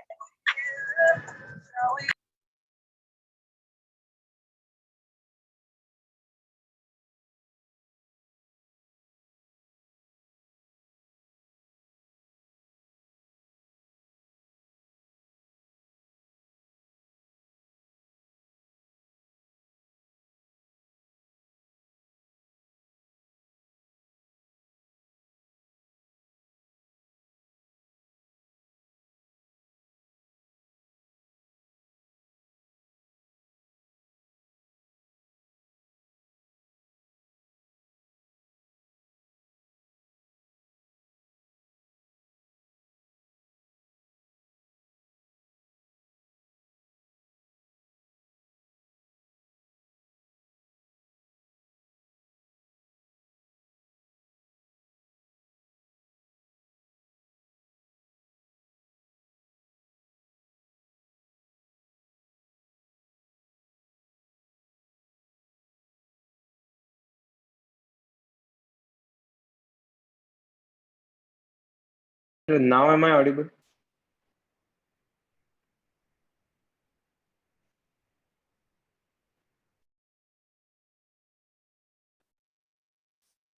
S1: So now am I audible?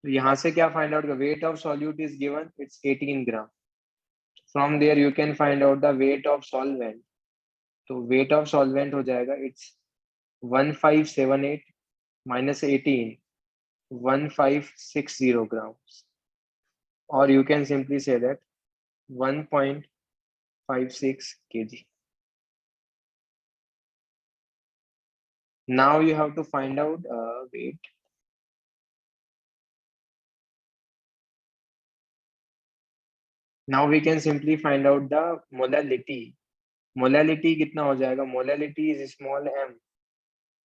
S1: तो यहाँ से क्या find out? The weight of solute is given. It's 18 gram. From there you can find out the weight of solvent. तो weight of solvent हो जाएगा. It's 1578 minus 18, 1560 grams. Or you can simply say that 1.56 kg. Now you have to find out weight. Now we can simply find out the molality. Molality कितना हो जाएगा? Molality is small m.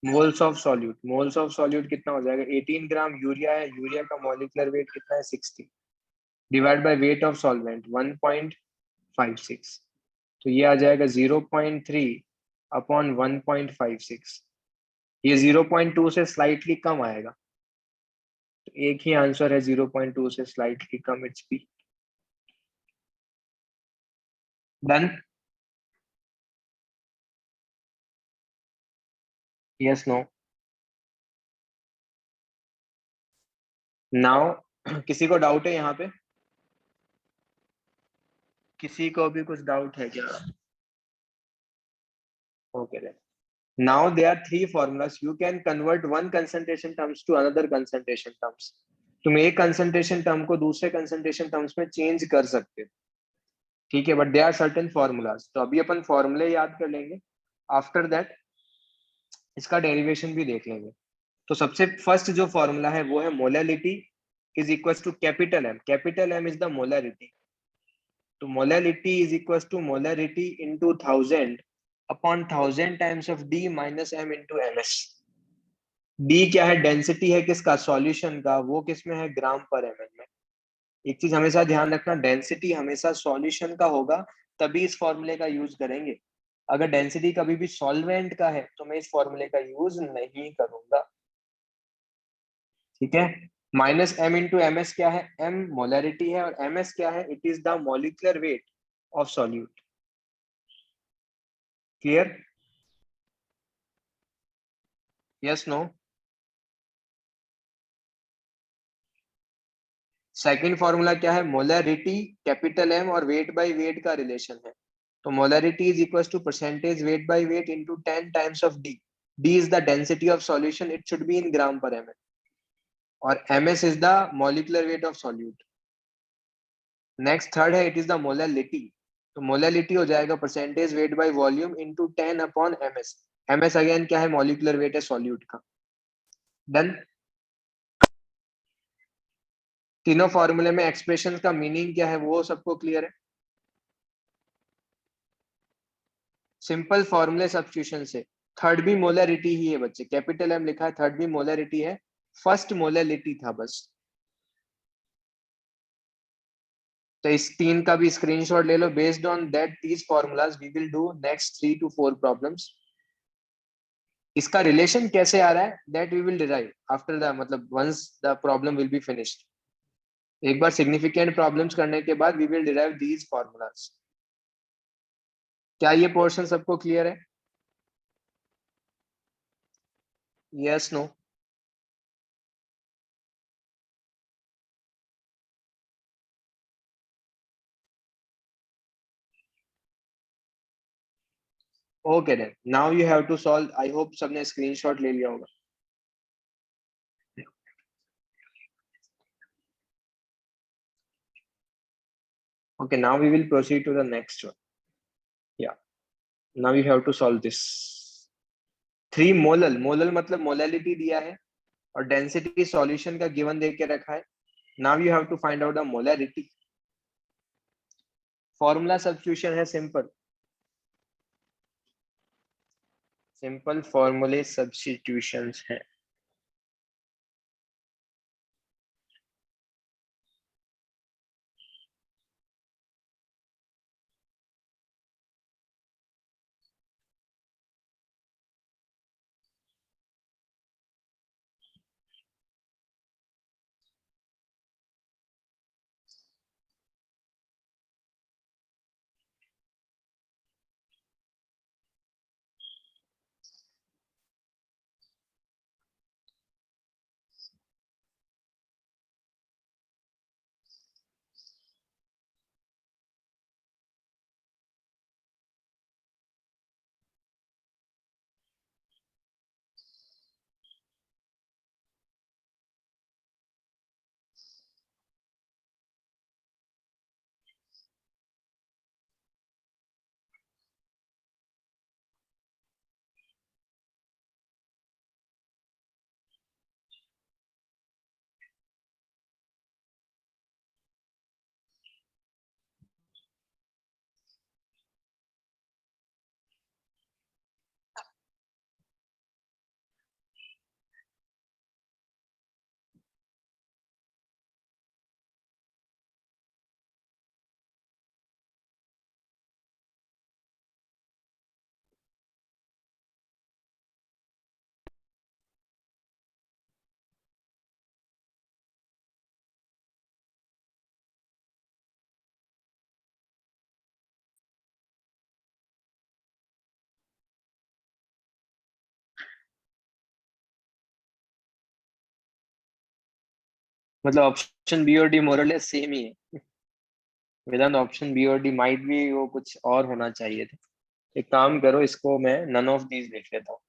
S1: Moles of solute. Moles of solute कितना हो जाएगा? 18 gram urea है. Urea का molecular weight कितना है? 60. Divide by weight of solvent 1.56. तो ये आ जाएगा 0.3 अपॉन 1.56. ये 0.2 से स्लाइटली कम आएगा. तो एक ही आंसर है 0.2 से स्लाइटली कम. It's B. Done. Yes no. Now किसी को डाउट है यहाँ पे? किसी को भी कुछ डाउट है क्या? Okay then. Now there are three formulas. You can convert one concentration terms to another concentration terms. तुम एक concentration term को दूसरे concentration terms में change कर सकते हो. ठीक है, but there are certain formulas. तो अभी अपन फॉर्मूले याद कर लेंगे. After that इसका डेरिवेशन भी देख लेंगे. तो सबसे फर्स्ट जो फॉर्मूला है वो है molality is equal to capital M. Capital M is the molarity. तो molality is equal to molarity into 1000 upon 1000 times of D minus M into MS. D क्या है? डेंसिटी है किसका? सॉल्यूशन का. वो किस में है? ग्राम पर एमएल में. एक चीज हमेशा ध्यान रखना, डेंसिटी हमेशा सॉल्यूशन का होगा, तभी इस फॉर्मूले का यूज करेंगे. अगर डेंसिटी कभी भी सॉल्वेंट का है तो मैं इस फॉर्मूले का यूज नहीं करूंगा, ठीक है। Minus M into M S क्या है, एम मोलरिटी है और एम एस क्या है, it is the molecular weight of solute. Clear? Yes no? Second formula क्या है, मोलरिटी कैपिटल एम और वेट बाय वेट का रिलेशन है। तो molarity is equal to percentage weight by weight into 10 times of D. D is the density of solution, it should be in gram per M, और ms is the molecular weight of solute. Next third है, it is the molarity. तो molarity हो जाएगा percentage weight by volume into 10 upon ms। ms again क्या है, molecular wait है solute का। Done. तीनों फॉर्मूले में एक्सप्रेशन का मीनिंग क्या है वो सबको क्लियर है? सिंपल फॉर्मूले सब्स्टिट्यूशन से थर्ड भी मोलरिटी ही है बच्चे, कैपिटल एम लिखा है, थर्ड भी मोलरिटी है, फर्स्ट मोलरिटी था बस। तो इस तीन का भी स्क्रीनशॉट ले लो। Based on that these formulas we will do next 3 to 4 problems. इसका रिलेशन कैसे आ रहा है that we will derive after the, मतलब once the problem will be finished. एक बार सिग्निफिकेंट प्रॉब्लम्स करने के बाद we will derive these formulas. क्या ये पोर्शन सबको क्लियर है? Yes no? Okay then now you have to solve. I hope सबने स्क्रीनशॉट ले लिया होगा। Okay, now we will proceed to the next one. Yeah, now you have to solve this. 3 molal, molal मतलब molality दिया है और density solution का given दे के रखा है। Now you have to find out the molarity. Formula substitution है सिंपल, सिंपल फॉर्मूले सब्स्टिट्यूशंस है। मतलब ऑप्शन बी और डी मोरलेस सेम ही है। विदाउट ऑप्शन बी और डी माइट भी वो कुछ और होना चाहिए थे। एक काम करो, इसको मैं नन ऑफ दीज लिख लेता हूँ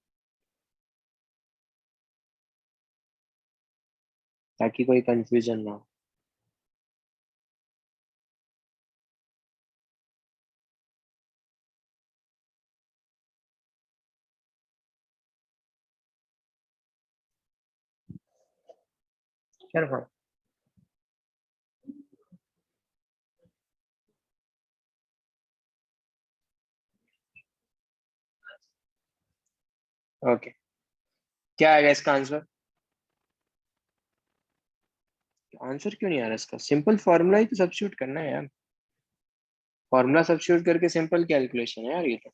S1: ताकि कोई कंफ्यूजन ना हो। खैर हाँ, ओके। क्या आएगा इसका आंसर? आंसर क्यों नहीं आ रहा इसका? सिंपल फॉर्मूला ही तो सब्स्टिट्यूट करना है यार। फॉर्मूला सब्स्टिट्यूट करके सिंपल कैलकुलेशन है यार ये तो।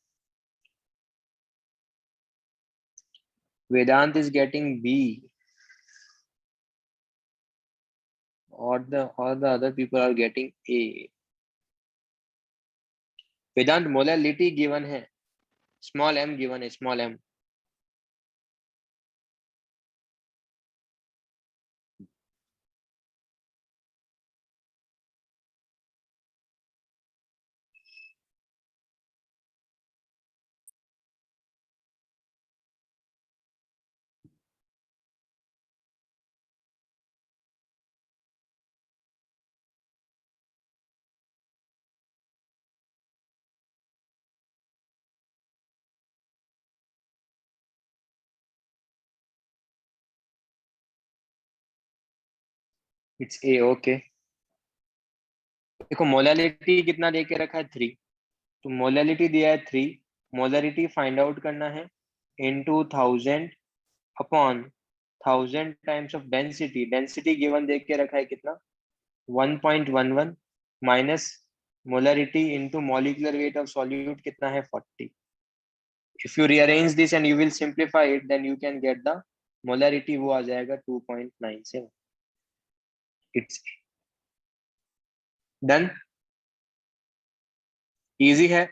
S1: Vedant is getting B, or the other people are getting A. Vedant, molality given है, small m given है, small m. It's A, okay. देखो मोलालिटी कितना दे के रखा है 3, तो मोलालिटी दिया है 3, मोलारिटी फाइंड आउट करना है into 1000 upon 1000 times of density, density given दे के रखा है कितना 1.11 minus molarity into molecular weight of solute कितना है 40. If you rearrange this and you will simplify it, then you can get the molarity, वो आ जाएगा 2.97. It's done. Easy है.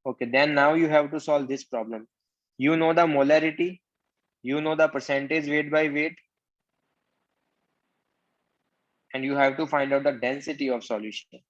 S1: Okay, then now you have to solve this problem. You know the molarity, you know the percentage weight by weight, and you have to find out the density of solution.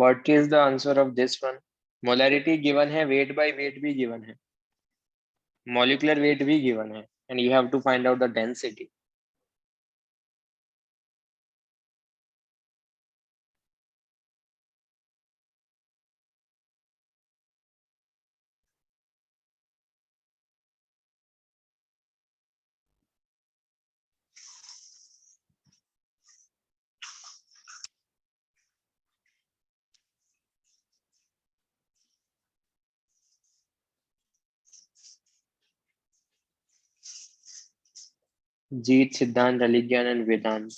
S1: What is the answer of this one? Molarity given है, weight by weight भी given है, molecular weight भी given है, and you have to find out the density. Jeet, Siddhant, Aligyan and Vedant,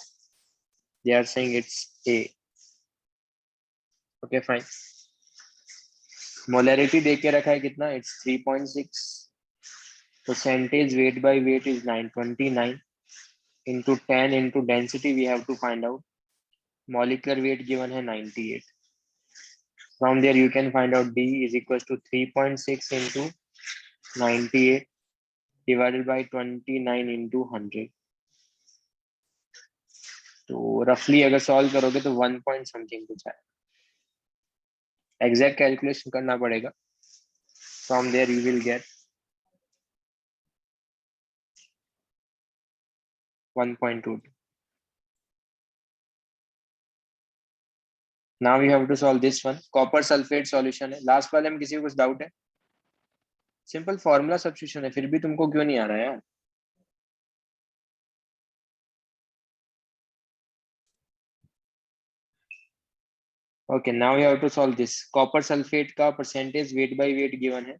S1: they are saying it's A. Okay, fine. Molarity दे के रखा है कितना, it's 3.6. Percentage weight by weight is 929 into 10 into density we have to find out. Molecular weight given है 98. From there you can find out D is equals to 3.6 into 98 divided by 29 into 100. तो रफली अगर solve करोगे तो 1 point something कुछ है. Exact calculation करना पड़ेगा. From there you will get 1.22. Now we have to solve this one. Copper sulphate solution है. लास्ट वाले में किसी को कुछ डाउट है? सिंपल फॉर्मूला सब्स्टिट्यूशन है, फिर भी तुमको क्यों नहीं आ रहा है यार? Okay, now you have to solve this. Copper sulphate का percentage weight by weight given है.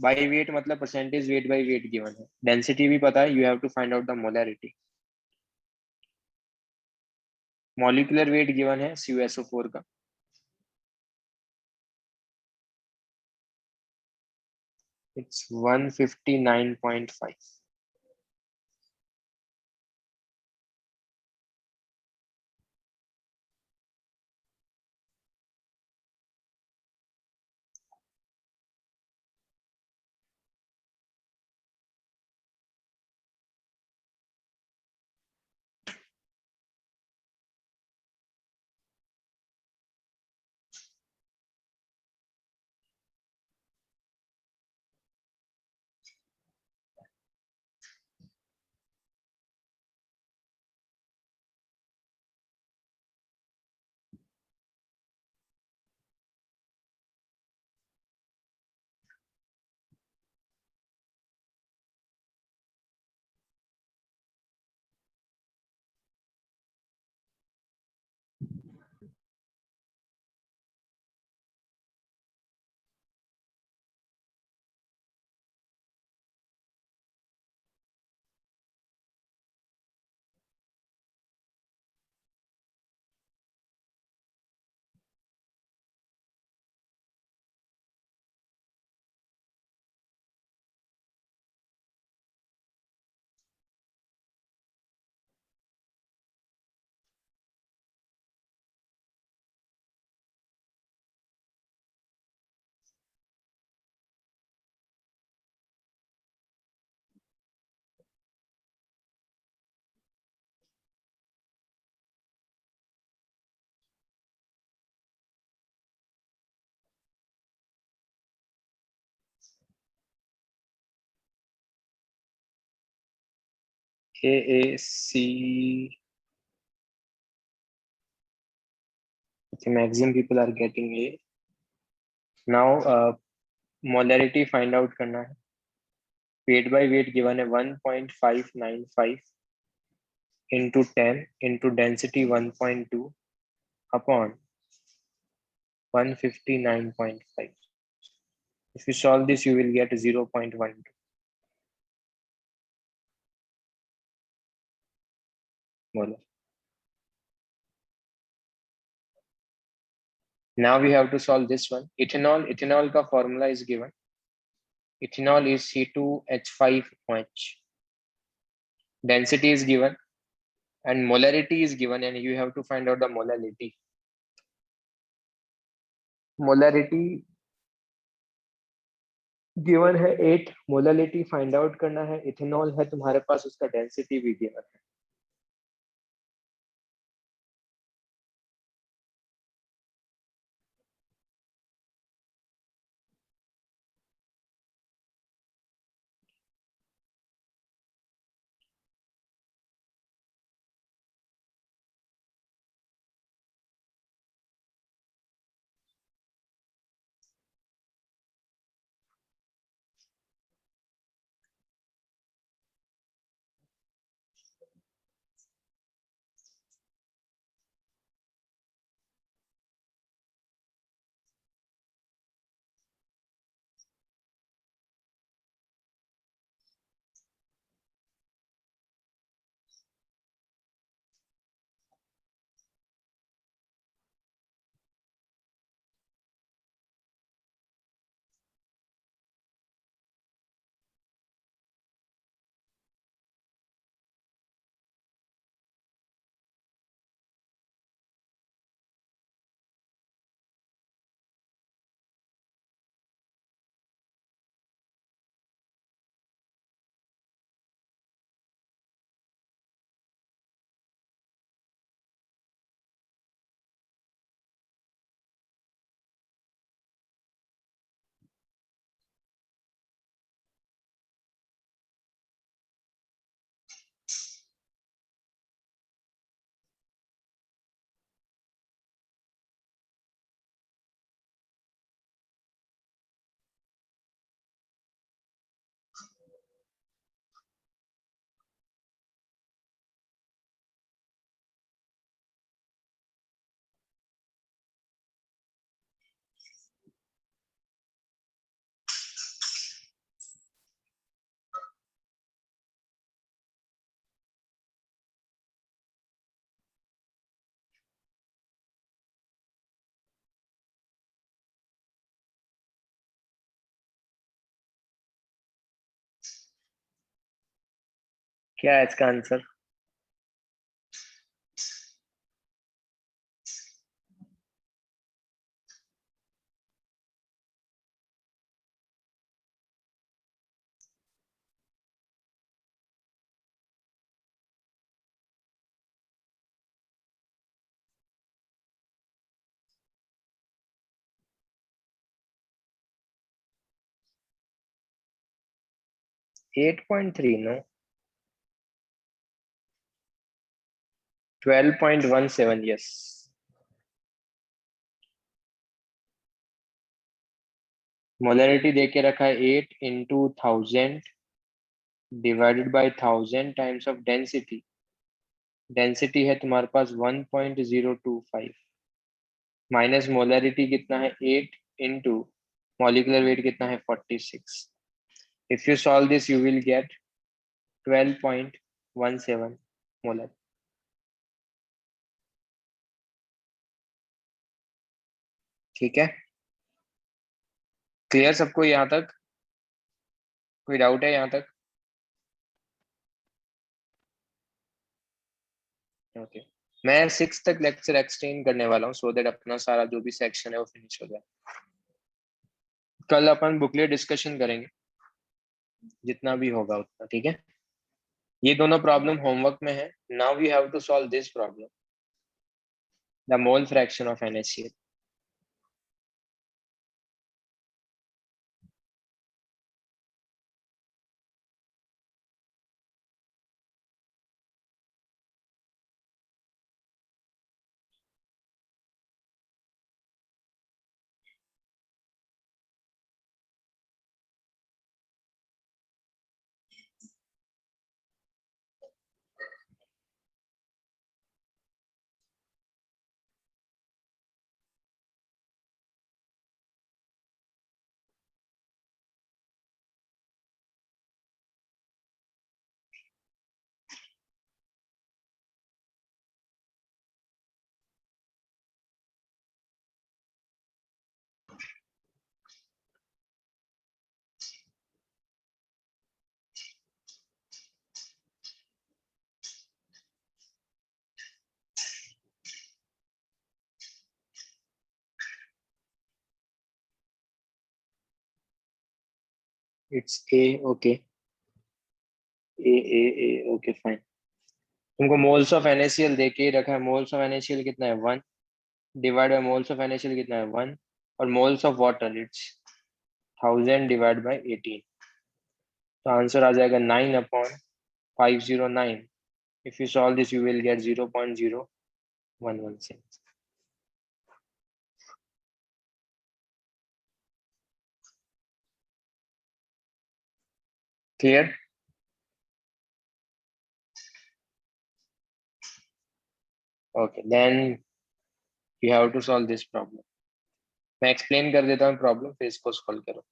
S1: बाय वेट मतलब percentage weight by weight given है. डेंसिटी भी पता है. You have to find out the molarity. Molecular weight given है CuSO4 का. It's 159.5. KAC. Okay, maximum people are getting A. Now molarity find out करना है. Weight by weight given है 1.595 into 10 into density 1.2 upon 159.5. If you solve this, you will get 0.12 molar. Now we have to solve this one. Ethanol का formula is given. Ethanol is C2H5OH. Density is given and molarity is given, and you have to find out the molality. Molarity given है 8. Molality find out करना है. Ethanol है तुम्हारे पास, उसका density भी given है. क्या है इसका answer? Eight point three no, 12.17, yes. Molarity दे के रखा है 8 into 1000 divided by 1000 times of density. Density है तुम्हारे पास 1.025 माइनस मोलरिटी कितना है 8 into मॉलिक्यूलर वेट कितना है 46। If you solve this you will gate 12.17 molar. ठीक है, क्लियर सबको यहाँ तक? कोई डाउट है यहाँ तक? ओके, मैं 6 तक लेक्चर एक्सटेंड करने वाला हूँ सो दैट अपना सारा जो भी सेक्शन है वो फिनिश हो जाए। कल अपन बुकलेट डिस्कशन करेंगे जितना भी होगा उतना, ठीक है? ये दोनों प्रॉब्लम होमवर्क में है। Now we have to solve this problem, the mole fraction of NaCl। It's a, okay. A okay fine. तुमको मोल्स ऑफ NaCl दे के ही रखा है। मोल्स ऑफ NaCl कितना है 1 divide by moles of NaCl कितना है 1, और moles of water it's 1000 divide by 18। तो आंसर आ जाएगा 9/509। If you solve this you will get 0.0116। Clear? Okay, then you have to solve this problem. मैं explain कर देता हूँ प्रॉब्लम, फिर इसको सॉल्व करो।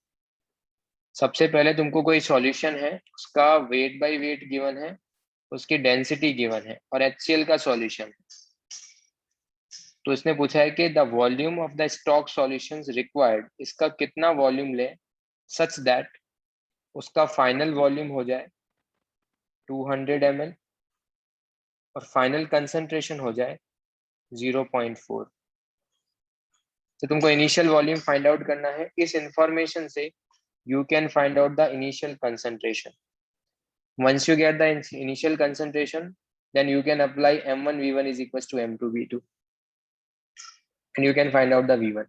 S1: सबसे पहले तुमको कोई सॉल्यूशन है, उसका वेट बाय वेट गिवन है, उसकी डेंसिटी गिवन है, और HCl का सॉल्यूशन है। तो इसने पूछा है कि the volume of the stock solutions required, इसका कितना वॉल्यूम ले सच दैट उसका फाइनल वॉल्यूम हो जाए 200 ml और फाइनल कंसंट्रेशन हो जाए 0.4। तो तुमको इनिशियल वॉल्यूम फाइंड आउट करना है। इस इंफॉर्मेशन से you can find out the initial concentration. Once you get the initial concentration, then you can apply M1 V1 is equals to M2 V2, and you can find out the V1.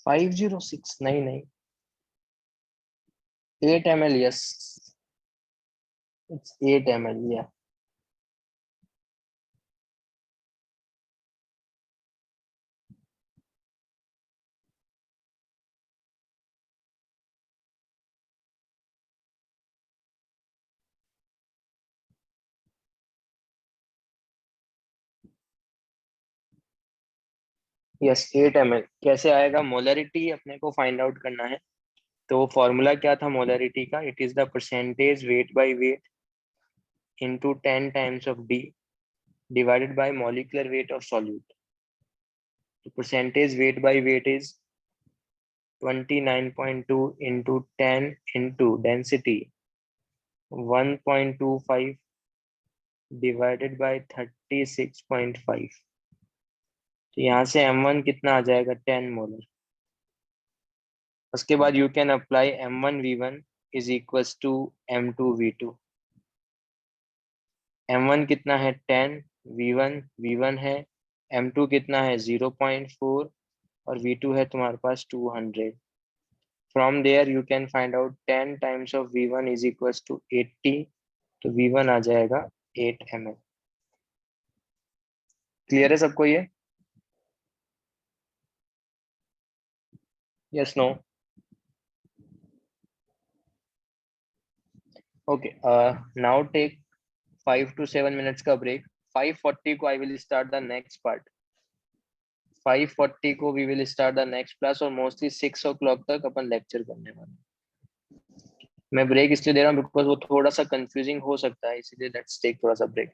S1: 506, नहीं नहीं, 8 ml, yes, it's 8 ml, yeah. Yes, 8 ml कैसे आएगा? Molarity अपने को find out करना है। तो formula क्या था मोलरिटी का? It is the percentage weight by weight into 10 times of D divided by molecular weight of solute. तो percentage weight by weight is 29.2 into 10 into density 1.25 divided by 36.5। तो यहाँ से M1 कितना आ जाएगा? 10 मोलर। उसके बाद you can apply M1V1 is equals to M2V2। M1 कितना है? 10, V1 है, M2 कितना है? 0.4 और V2 है तुम्हारे पास 200। From there you can find out 10 times of V1 is equals to 80। तो V1 आ जाएगा 8 ml। क्लियर है सबको ये? Yes, no? Okay, now take 5 to 7 minutes का ब्रेक। 5:40 को I will start the next part. 5:40 को we will start the next class, और mostly 6 o'clock तक अपन लेक्चर करने वाले हैं। मैं ब्रेक इसलिए दे रहा हूँ बिकॉज वो थोड़ा सा कंफ्यूजिंग हो सकता है, इसीलिए लेट्स टेक थोड़ा सा break.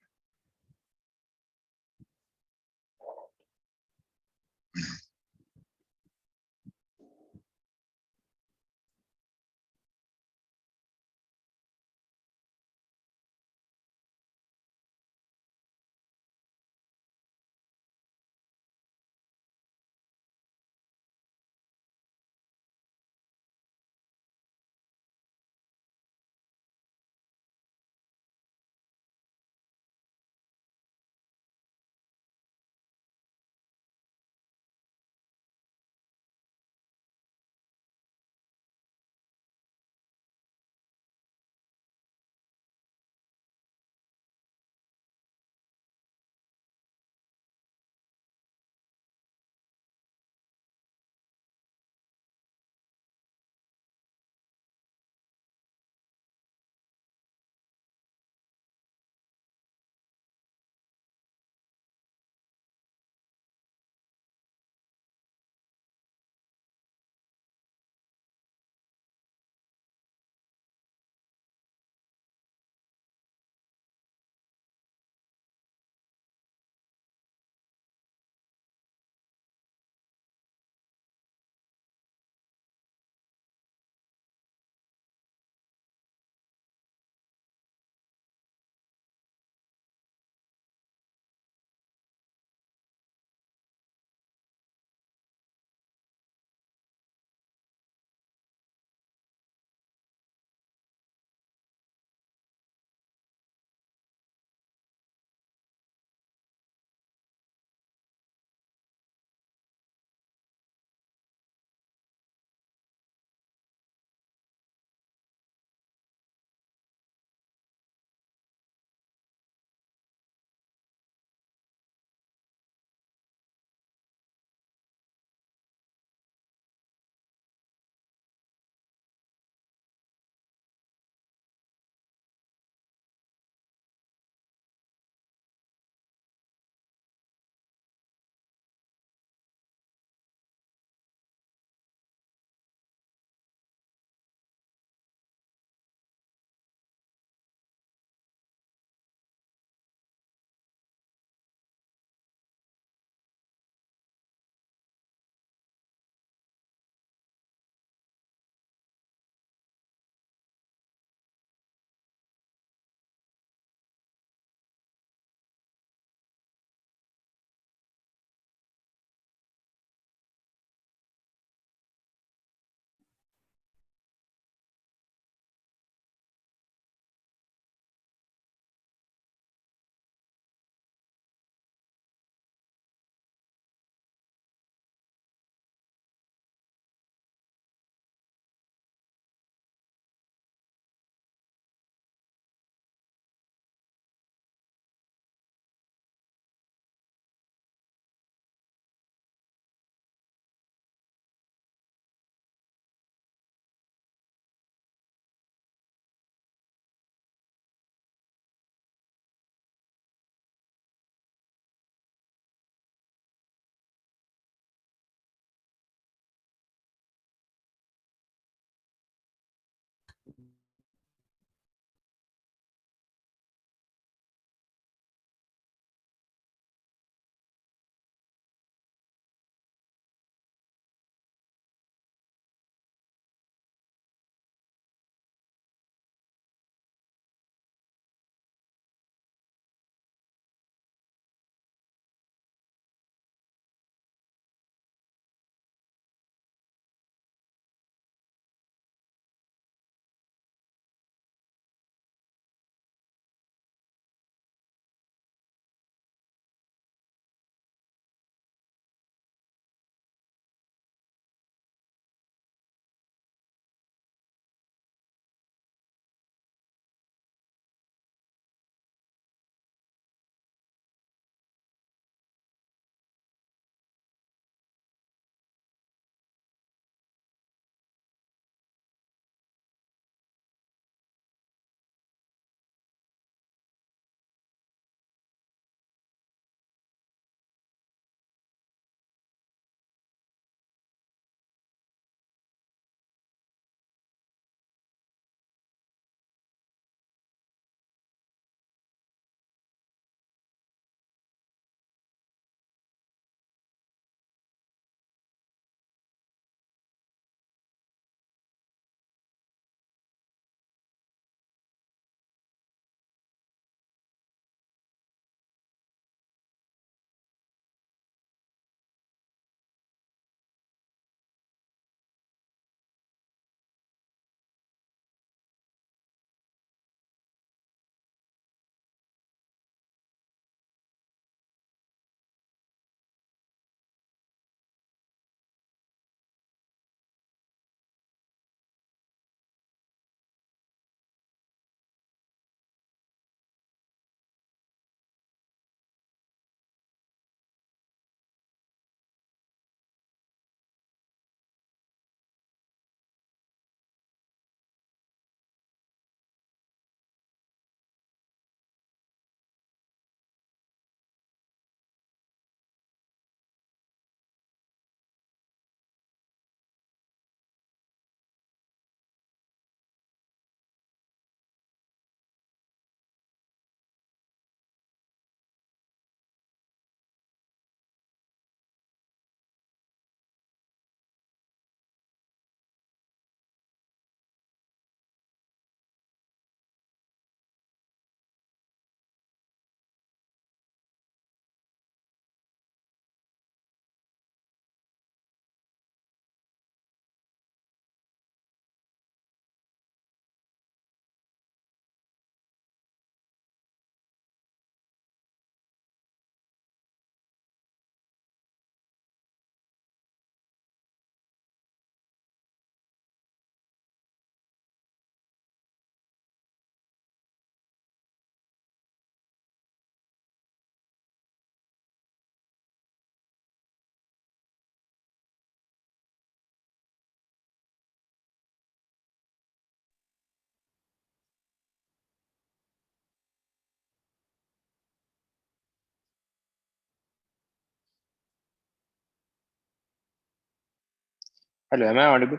S1: Hello, am I audible?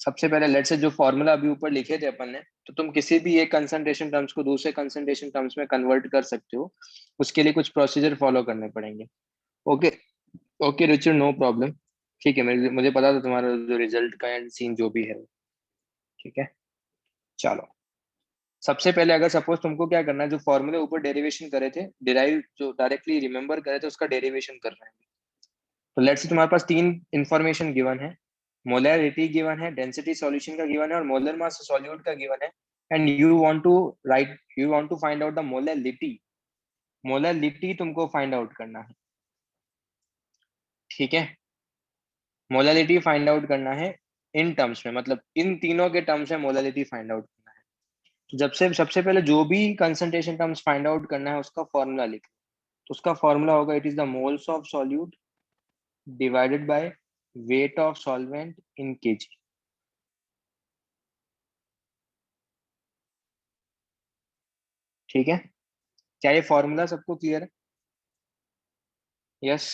S1: सबसे पहले लेट से जो फॉर्मूला अभी ऊपर लिखे थे अपन ने, तो तुम किसी भी एक कंसंट्रेशन टर्म्स को दूसरे कंसंट्रेशन टर्म्स में कन्वर्ट कर सकते हो। उसके लिए कुछ प्रोसीजर फॉलो करने पड़ेंगे। Okay. Okay Richard, no problem. ठीक है, मुझे मुझे पता था तुम्हारा जो रिजल्ट का एंड सीन जो भी है। ठीक है, चलो। सबसे पहले अगर सपोज तुमको क्या करना है, जो फॉर्मूले ऊपर डेरिवेशन करे थे, डिराइव जो डायरेक्टली रिमेंबर करे थे, उसका डेरिवेशन करना है। तो लेट्स से तुम्हारे पास तीन इंफॉर्मेशन गिवन है। मोलैरिटी गिवन है, डेंसिटी सॉल्यूशन का गिवन है, और मोलर मास सॉल्यूट का गिवन है। And you want to find out the molarity. Molarity तुमको फाइंड आउट करना है। ठीक है, मोलैरिटी फाइंड आउट करना है इन टर्म्स में, मतलब इन तीनों के टर्म्स में मोलैरिटी फाइंड आउट करना है। तो जब से सबसे पहले जो भी कंसंट्रेशन टर्म्स फाइंड आउट करना है, उसका फॉर्मूला लिख। तो उसका फॉर्मूला होगा, it is the moles of solute divided by weight of solvent in KG. ठीक है, क्या ये फॉर्मूला सबको क्लियर है? यस।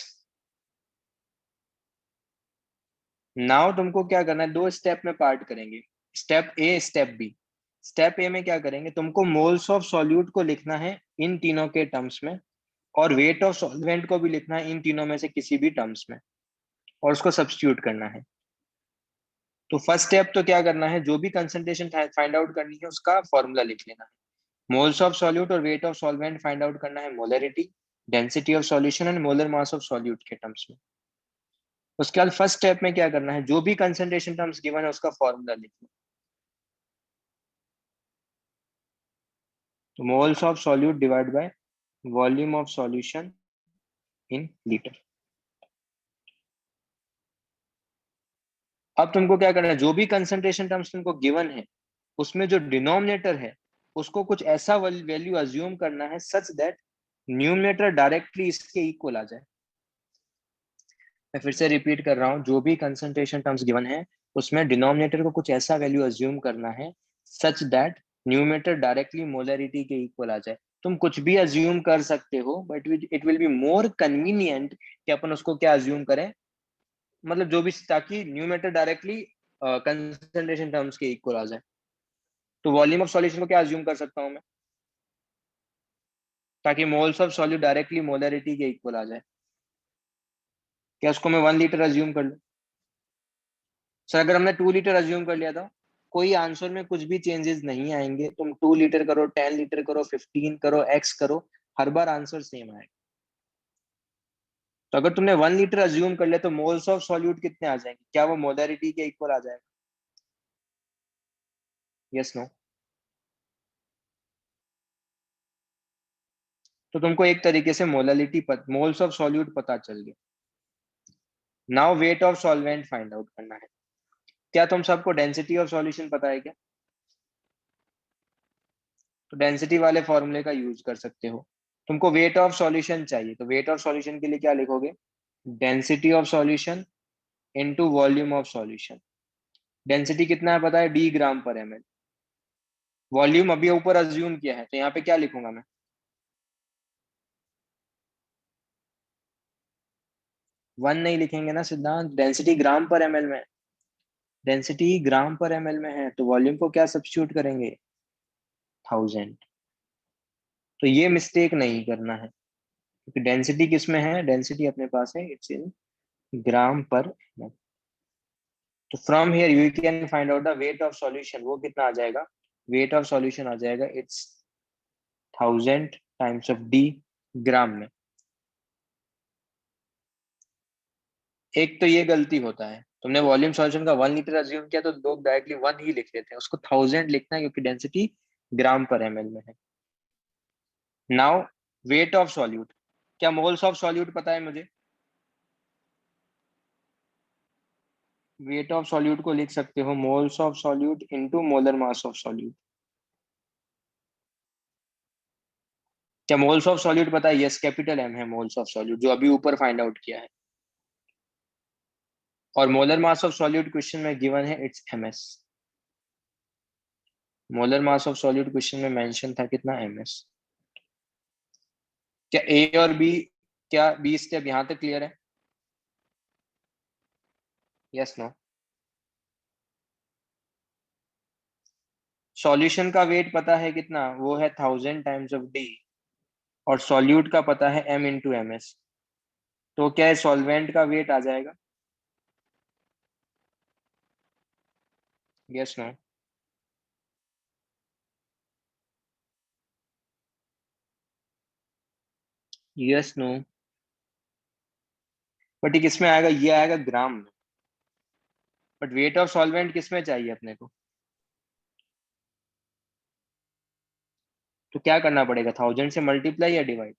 S1: नाउ तुमको क्या करना है, दो स्टेप में पार्ट करेंगे। स्टेप ए, स्टेप बी। स्टेप ए में क्या करेंगे, तुमको मोल्स ऑफ सॉल्यूट को लिखना है इन तीनों के टर्म्स में, और वेट ऑफ सॉल्वेंट को भी लिखना है इन तीनों में से किसी भी टर्म्स में, और उसको सब्स्टिट्यूट करना है। तो फर्स्ट स्टेप तो क्या करना है, जो भी कंसंट्रेशन फाइंड आउट करनी है, उसका फॉर्मूला लिख लेना है। मोल्स ऑफ सॉल्यूट और weight of solvent find out करना है molarity, density of solution and molar mass of solute के टर्म्स में। उसके बाद फर्स्ट स्टेप में क्या करना है, जो भी कंसंट्रेशन टर्म्स गिवन है, उसका फॉर्मूला लिखना। तो moles of solute divide by volume of solution in litre. अब तुमको क्या करना है, जो भी कंसंट्रेशन टर्म्स तुमको गिवन है, उसमें जो डिनोमिनेटर है, उसको कुछ ऐसा वैल्यू अज्यूम करना है सच दैट न्यूमिनेटर डायरेक्टली इसके इक्वल आ जाए। मैं फिर से रिपीट कर रहा हूँ, जो भी कंसंट्रेशन टर्म्स गिवन है, उसमें डिनोमिनेटर को कुछ ऐसा वैल्यू अज्यूम करना है such that numerator directly molarity के इक्वल आ जाए। तुम कुछ भी अज्यूम कर सकते हो, but it will be more convenient कि अपन उसको क्या अज्यूम करें, मतलब जो भी, ताकि न्यूमिनेटर डायरेक्टली कंसंट्रेशन टर्म्स के इक्वल आ जाए। तो वॉल्यूम ऑफ सॉल्यूशन को क्या अज्यूम कर सकता हूं मैं, ताकि moles of solute directly molarity के इक्वल आ जाए। क्या उसको मैं 1 लीटर अज्यूम कर लूं? सर अगर हमने 2 लीटर अज्यूम कर लिया था, कोई आंसर में कुछ भी चेंजेस नहीं आएंगे। तुम 2 लीटर करो, 10 लीटर करो, 15 करो, एक्स करो, हर बार आंसर सेम आएगा। तो अगर तुमने 1 लीटर अज्यूम कर लिया, तो मोल्स ऑफ सॉल्यूट कितने आ जाएंगे, क्या वो मोलरिटी के इक्वल आ जाएगा? Yes no? तो तुमको एक तरीके से मोल्स ऑफ सॉल्यूट पता चल गया। Now wait of solvent find out करना है। क्या तुम सबको डेंसिटी ऑफ सॉल्यूशन पता है क्या? तो डेंसिटी वाले फॉर्मूले का यूज कर सकते हो। तुमको वेट ऑफ सॉल्यूशन चाहिए, तो वेट ऑफ सॉल्यूशन के लिए क्या लिखोगे, density of solution into volume of solution. Density कितना है पता है, डी ग्राम पर एमएल। वॉल्यूम अभी ऊपर अज्यूम किया है, तो यहाँ पे क्या लिखूंगा मैं, 1 नहीं लिखेंगे ना सिद्धांत, डेंसिटी ग्राम पर एमएल में। डेंसिटी ग्राम पर एमएल में है, तो वॉल्यूम को क्या सब्स्टिट्यूट करेंगे, 1000। तो ये मिस्टेक नहीं करना है, क्योंकि डेंसिटी किस में है, डेंसिटी अपने पास है, it's in gram per ml। तो from here you can find out the weight of solution, वो कितना आ जाएगा, वेट ऑफ सॉल्यूशन आ जाएगा, इट्स 1000 टाइम्स ऑफ डी ग्राम में। एक तो ये गलती होता है, तुमने वॉल्यूम सॉल्यूशन का 1 लीटर अज्यूम किया, तो लोग डायरेक्टली 1 ही लिख लेते हैं, उसको 1000 लिखना है, क्योंकि डेंसिटी ग्राम पर एमएल में है। नाउ वेट ऑफ सॉल्यूट, क्या मोल्स ऑफ सॉल्यूट पता है मुझे? वेट ऑफ सॉल्यूट को लिख सकते हो moles of solute into molar mass of solute. क्या मोल्स ऑफ सॉल्यूट पता है? यस, कैपिटल एम है मोल्स ऑफ सॉल्यूट, जो अभी ऊपर फाइंड आउट किया है। और molar mass of solute question में गिवन है, it's MS. Molar mass of solute question में मेंशन था कितना, एमएस। क्या ए और बी क्या 20 स्टेप यहाँ तक क्लियर है? Yes no? सॉल्यूशन का वेट पता है कितना, वो है 1000 टाइम्स ऑफ डी, और सॉल्यूट का पता है m इंटू एम एस। तो क्या है, सॉल्वेंट का वेट आ जाएगा? Yes no? Yes no? But ये किस में आएगा, ये आएगा ग्राम में। बट वेट ऑफ सॉल्वेंट किस में चाहिए अपने को? तो क्या करना पड़ेगा, 1000 से मल्टीप्लाई या डिवाइड?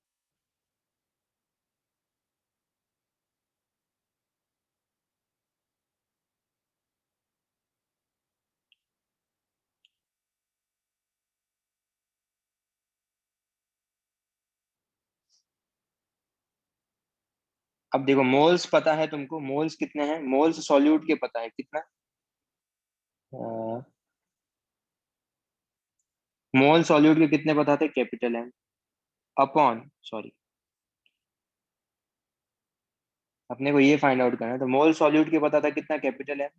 S1: अब देखो, मोल्स पता है तुमको, मोल्स कितने हैं, मोल्स सॉल्यूट के पता है कितना? मोल सॉल्यूट के कितने पता थे, कैपिटल एम अपॉन, सॉरी, अपने को ये फाइंड आउट करना है, तो मोल सॉल्यूट के पता था कितना, capital M,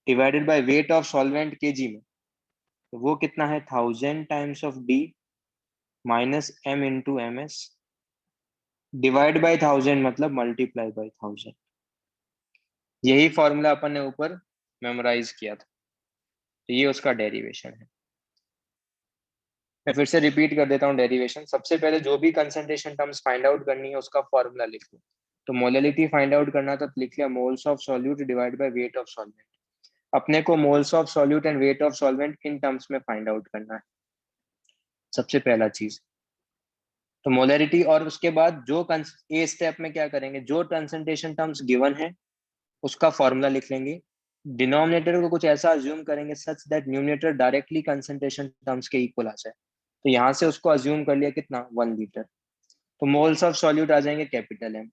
S1: divided by weight of solvent KG में, तो वो कितना है, 1000 times of D minus M into M S, divide by 1000 मतलब मल्टीप्लाई बाय 1000। यही फॉर्मूला अपन ने ऊपर मेमोराइज किया था, तो ये उसका डेरिवेशन है। मैं फिर से रिपीट कर देता हूँ डेरिवेशन। सबसे पहले जो भी कंसंट्रेशन टर्म्स फाइंड आउट करनी है उसका फॉर्मूला लिख लो। तो मोलैलिटी फाइंड आउट करना था, तो लिख लिया moles of solute divide bye weight of solvent. अपने को moles of solute and wait of solvent in terms में फाइंड आउट करना है, सबसे पहला चीज। तो मोलैरिटी, और उसके बाद जो ए स्टेप में क्या करेंगे, जो कंसंट्रेशन टर्म्स गिवन है उसका फॉर्मूला लिख लेंगे। डिनोमिनेटर को कुछ ऐसा अज्यूम करेंगे such that numerator directly concentration terms के इक्वल आ जाए। तो यहाँ से उसको अज्यूम कर लिया कितना, 1 लीटर। तो मोल्स ऑफ सॉल्यूट आ जाएंगे कैपिटल एम।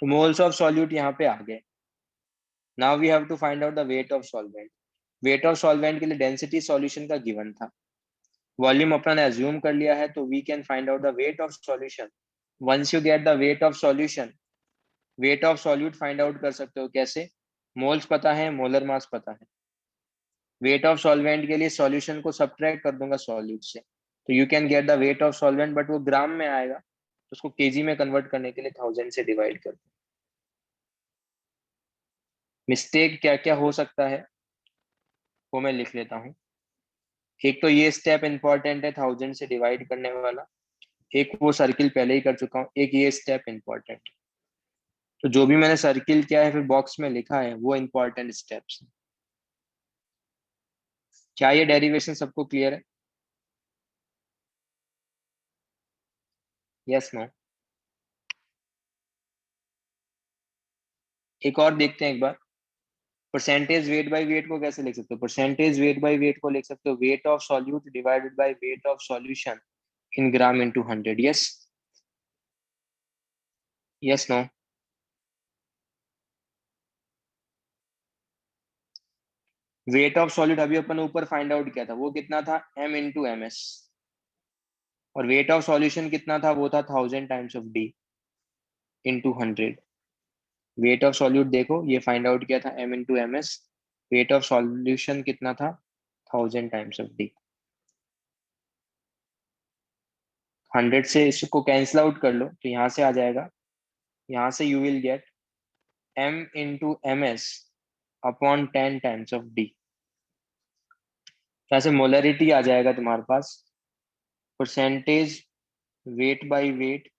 S1: तो मोल्स ऑफ सॉल्यूट यहाँ पे आ गए। Now we have to find out the weight of solvent. Weight of solvent के लिए डेंसिटी सॉल्यूशन का गिवन था, वॉल्यूम अपना ने अज्यूम कर लिया है, तो we can find out the weight of solution. Once you get the weight of solution, weight of solute find out कर सकते हो कैसे, मोल्स पता है, मोलर मास पता है। वेट ऑफ सॉल्वेंट के लिए सॉल्यूशन को सब्ट्रैक्ट कर दूंगा सॉल्यूट से, तो you can get the weight of solvent, but वो ग्राम में आएगा, तो उसको केजी में कन्वर्ट करने के लिए 1000 से डिवाइड कर दो। मिस्टेक क्या क्या हो सकता है वो मैं लिख लेता हूँ। एक तो ये स्टेप इंपॉर्टेंट है 1000 से डिवाइड करने वाला, एक वो सर्किल पहले ही कर चुका हूँ, एक ये स्टेप इंपॉर्टेंट। तो जो भी मैंने सर्किल किया है फिर बॉक्स में लिखा है वो इंपॉर्टेंट स्टेप्स। क्या ये डेरिवेशन सबको क्लियर है? Yes no? एक और देखते हैं एक बार। परसेंटेज वेट बाय वेट को कैसे लिख सकते हो, परसेंटेज वेट बाय वेट को लिख सकते हो weight of solute divided by weight of solution in gram into 100। Yes? Yes no? Weight of solute अभी अपन ऊपर फाइंड आउट किया था, वो कितना था, m इंटू एम एस, और वेट ऑफ सॉल्यूशन कितना था, वो था 1000 times of D into 100। Weight of solute देखो ये फाइंड आउट किया था m into M S, weight of solution कितना था, 1000 टाइम्स ऑफ डी। 100 से इसको कैंसिल आउट कर लो तो यहाँ से आ जाएगा, यहाँ से you will get m into M S upon 10 times of D. यहाँ से मोलरिटी आ जाएगा तुम्हारे पास, percentage weight by weight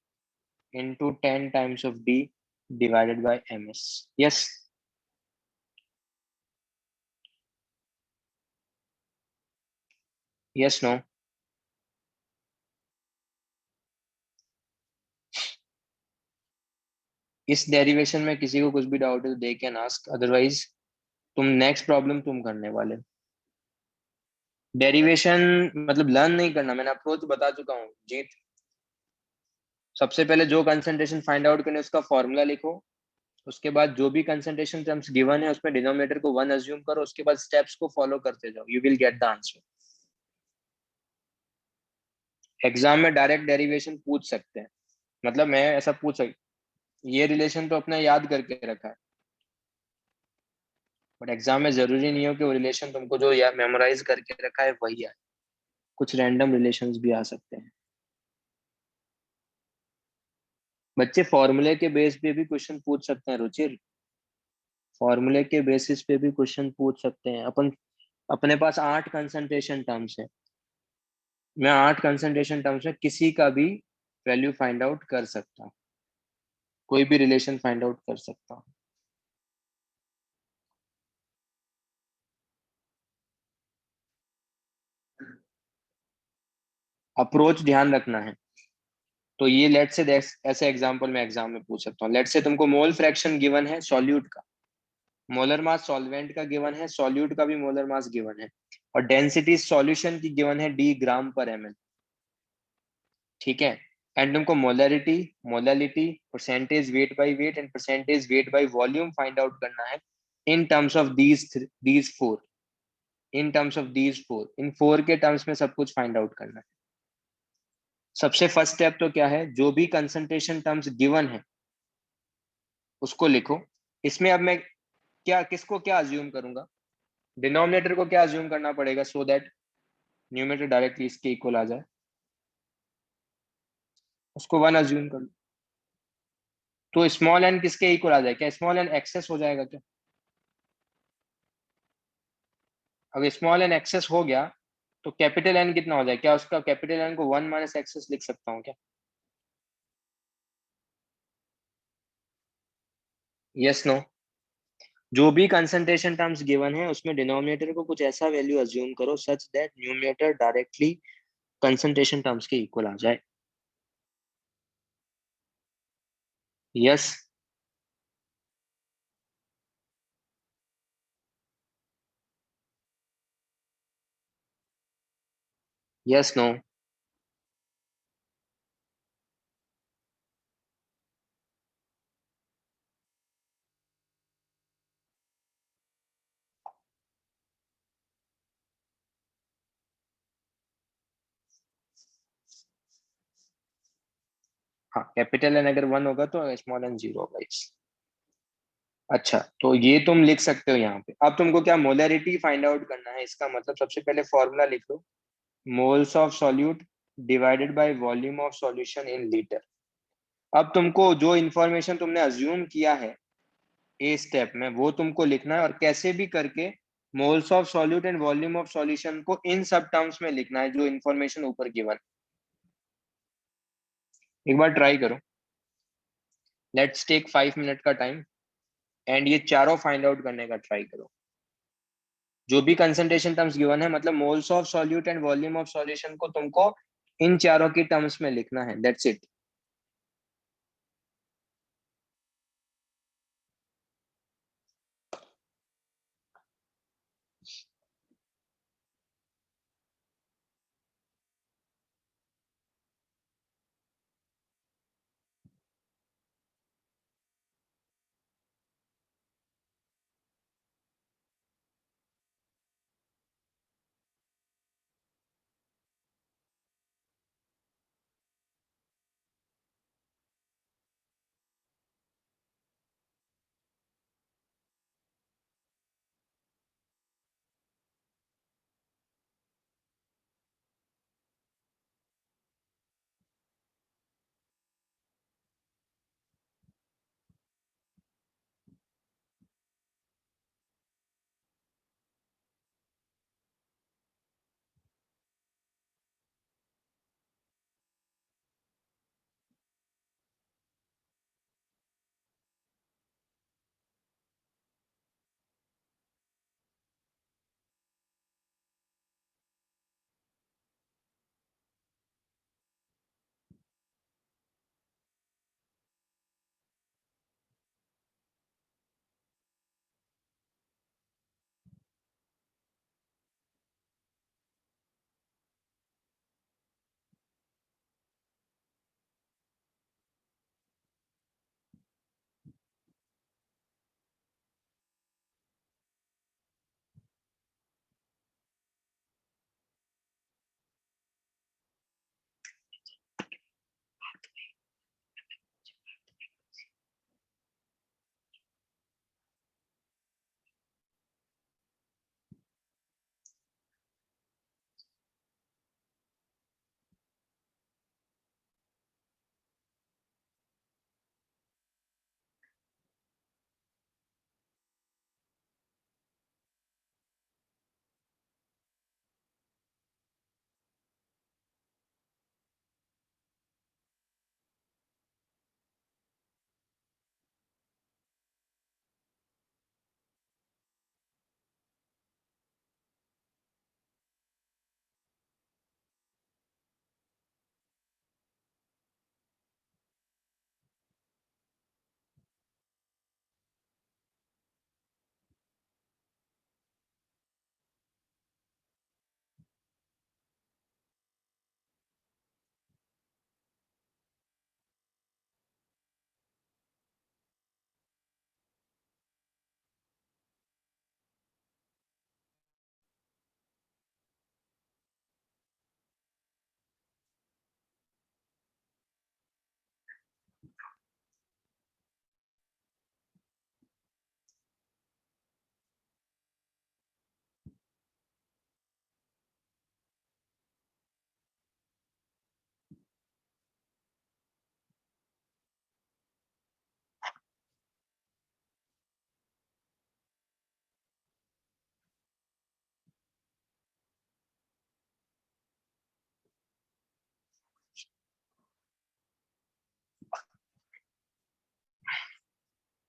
S1: into 10 times of D divided by M S. Yes? Yes no? इस डेरिवेशन में किसी को कुछ भी डाउट है तो दे कैन आस्क, अदरवाइज तुम नेक्स्ट प्रॉब्लम तुम करने वाले। डेरिवेशन मतलब लर्न नहीं करना, मैंने अप्रोच बता चुका हूँ जीत। सबसे पहले जो कंसंट्रेशन फाइंड आउट करने उसका फॉर्मूला लिखो, उसके बाद जो भी कंसंट्रेशन टर्म्स गिवन है उसमें डिनोमिनेटर को 1 अज्यूम करो, उसके बाद स्टेप्स को फॉलो करते जाओ, you will get the answer. Exam में डायरेक्ट डेरिवेशन पूछ सकते हैं, मतलब मैं ऐसा पूछ सकता, ये रिलेशन तो अपने याद करके रखा है, बट एग्जाम में जरूरी नहीं हो कि वो रिलेशन तुमको जो या मेमोराइज करके रखा है वही आए, कुछ रैंडम रिलेशंस भी आ सकते हैं। बच्चे फॉर्मूले के बेस पे भी क्वेश्चन पूछ सकते हैं रुचिर, फॉर्मूले के बेसिस पे भी क्वेश्चन पूछ सकते हैं। अपन अपने पास 8 कंसंट्रेशन टर्म्स है, मैं 8 कंसंट्रेशन टर्म्स में किसी का भी वैल्यू फाइंड आउट कर सकता हूँ, कोई भी रिलेशन फाइंड आउट कर सकता हूँ। अप्रोच ध्यान रखना है। तो ये लेट से ऐसे एग्जांपल में एग्जाम में पूछ सकता हूँ। लेट से तुमको मोल फ्रैक्शन गिवन है सॉल्यूट का, मोलर मास सॉल्वेंट का गिवन है, सॉल्यूट का भी मोलर मास गिवन है, और डेंसिटी सॉल्यूशन की गिवन है डी ग्राम पर एम एल। ठीक है। एंड तुमको molarity, molality, percentage weight by wait and percentage weight by volume find out करना है in terms of these four, in terms of these four, in four के terms में सब कुछ find out करना है। सबसे फर्स्ट स्टेप तो क्या है, जो भी कंसंट्रेशन टर्म्स गिवन है उसको लिखो। इसमें अब मैं क्या किसको क्या अज्यूम करूंगा, डिनोमिनेटर को क्या अज्यूम करना पड़ेगा सो दैट न्यूमरेटर डायरेक्टली इसके इक्वल आ जाए, उसको वन अज्यूम कर लो। तो स्मॉल एन किसके इक्वल आ जाए, क्या स्मॉल एन एक्सेस हो जाएगा क्या? अगर स्मॉल एन एक्सेस हो गया तो कैपिटल एन कितना हो जाए, क्या उसका कैपिटल एन को वन माइनस एक्सेस लिख सकता हूँ क्या? Yes no. जो भी कंसंट्रेशन टर्म्स गिवन है उसमें डिनोमिनेटर को कुछ ऐसा वैल्यू अज्यूम करो such that numerator directly concentration terms के इक्वल आ जाए। यस। Yes no. हाँ, कैपिटल एन अगर वन होगा तो स्मॉल एन जीरो होगा। यस। अच्छा, तो ये तुम लिख सकते हो यहाँ पे। अब तुमको क्या मोलरिटी फाइंड आउट करना है, इसका मतलब सबसे पहले फॉर्मूला लिख लो, moles of solute divided by volume of solution in litre. अब तुमको जो इंफॉर्मेशन तुमने अज्यूम किया है ए स्टेप में वो तुमको लिखना है, और कैसे भी करके moles of solute and volume of solution को इन सब टर्म्स में लिखना है जो इंफॉर्मेशन ऊपर गिवन। एक बार ट्राई करो। लेट्स टेक 5 मिनट का टाइम एंड ये चारों फाइंड आउट करने का ट्राई करो। जो भी कंसंट्रेशन टर्म्स गिवन है, मतलब moles of solute and volume of solution को तुमको इन चारों की टर्म्स में लिखना है, दैट्स इट।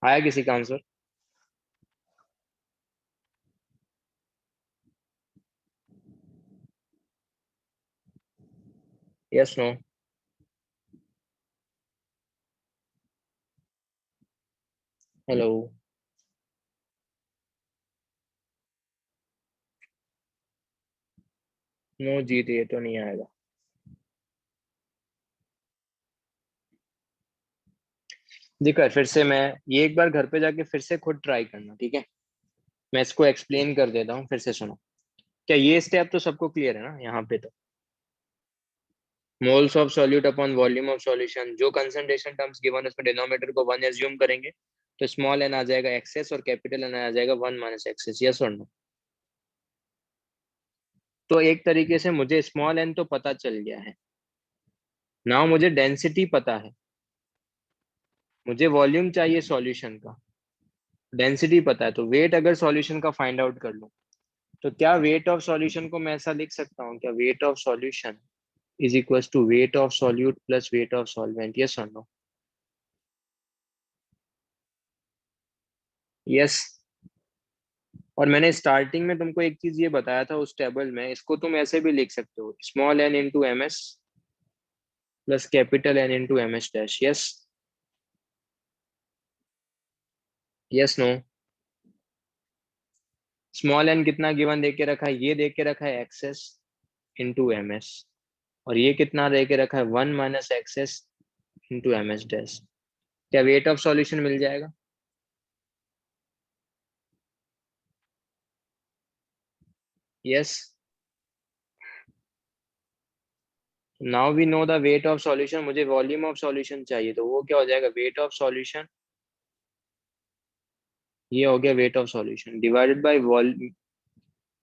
S1: आया किसी का answer? Yes no? Hello? No Jeet, ये तो नहीं आएगा। देखो फिर से मैं, ये एक बार घर पे जाके फिर से खुद ट्राई करना, ठीक है? मैं इसको एक्सप्लेन कर देता हूँ, फिर से सुनो। क्या ये स्टेप तो सबको क्लियर है ना यहाँ पे तो? Moles of solute upon volume of solution, जो कंसंट्रेशन टर्म्स गिवन है उसमें डिनोमिनेटर को वन एज्यूम करेंगे, तो स्मॉल एन आ जाएगा एक्सेस और कैपिटल एन आ जाएगा वन माइनस एक्सेस। यस और नो? तो एक तरीके से मुझे स्मॉल एन तो पता चल गया है। नाउ मुझे डेंसिटी पता है, मुझे वॉल्यूम चाहिए सॉल्यूशन का, डेंसिटी पता है, तो वेट अगर सॉल्यूशन का फाइंड आउट कर लूं, तो क्या वेट ऑफ सॉल्यूशन को मैं ऐसा लिख सकता हूँ, क्या weight of solution is equal to weight of solute plus weight of solvent? Yes और नो? यस। और मैंने स्टार्टिंग में तुमको एक चीज ये बताया था उस टेबल में, इसको तुम ऐसे भी लिख सकते हो, small N into M S plus capital N into M S dash. Yes? Yes no? Small N कितना गिवन दे के रखा है, ये दे के रखा है एक्सेस इंटू एम एस, और ये कितना दे के रखा है, one minus access into M S dash. क्या वेट ऑफ सॉल्यूशन मिल जाएगा? Yes. Now we know the weight of solution, मुझे वॉल्यूम ऑफ सॉल्यूशन चाहिए, तो वो क्या हो जाएगा, वेट ऑफ सॉल्यूशन, ये हो गया wait of solution divided by volume,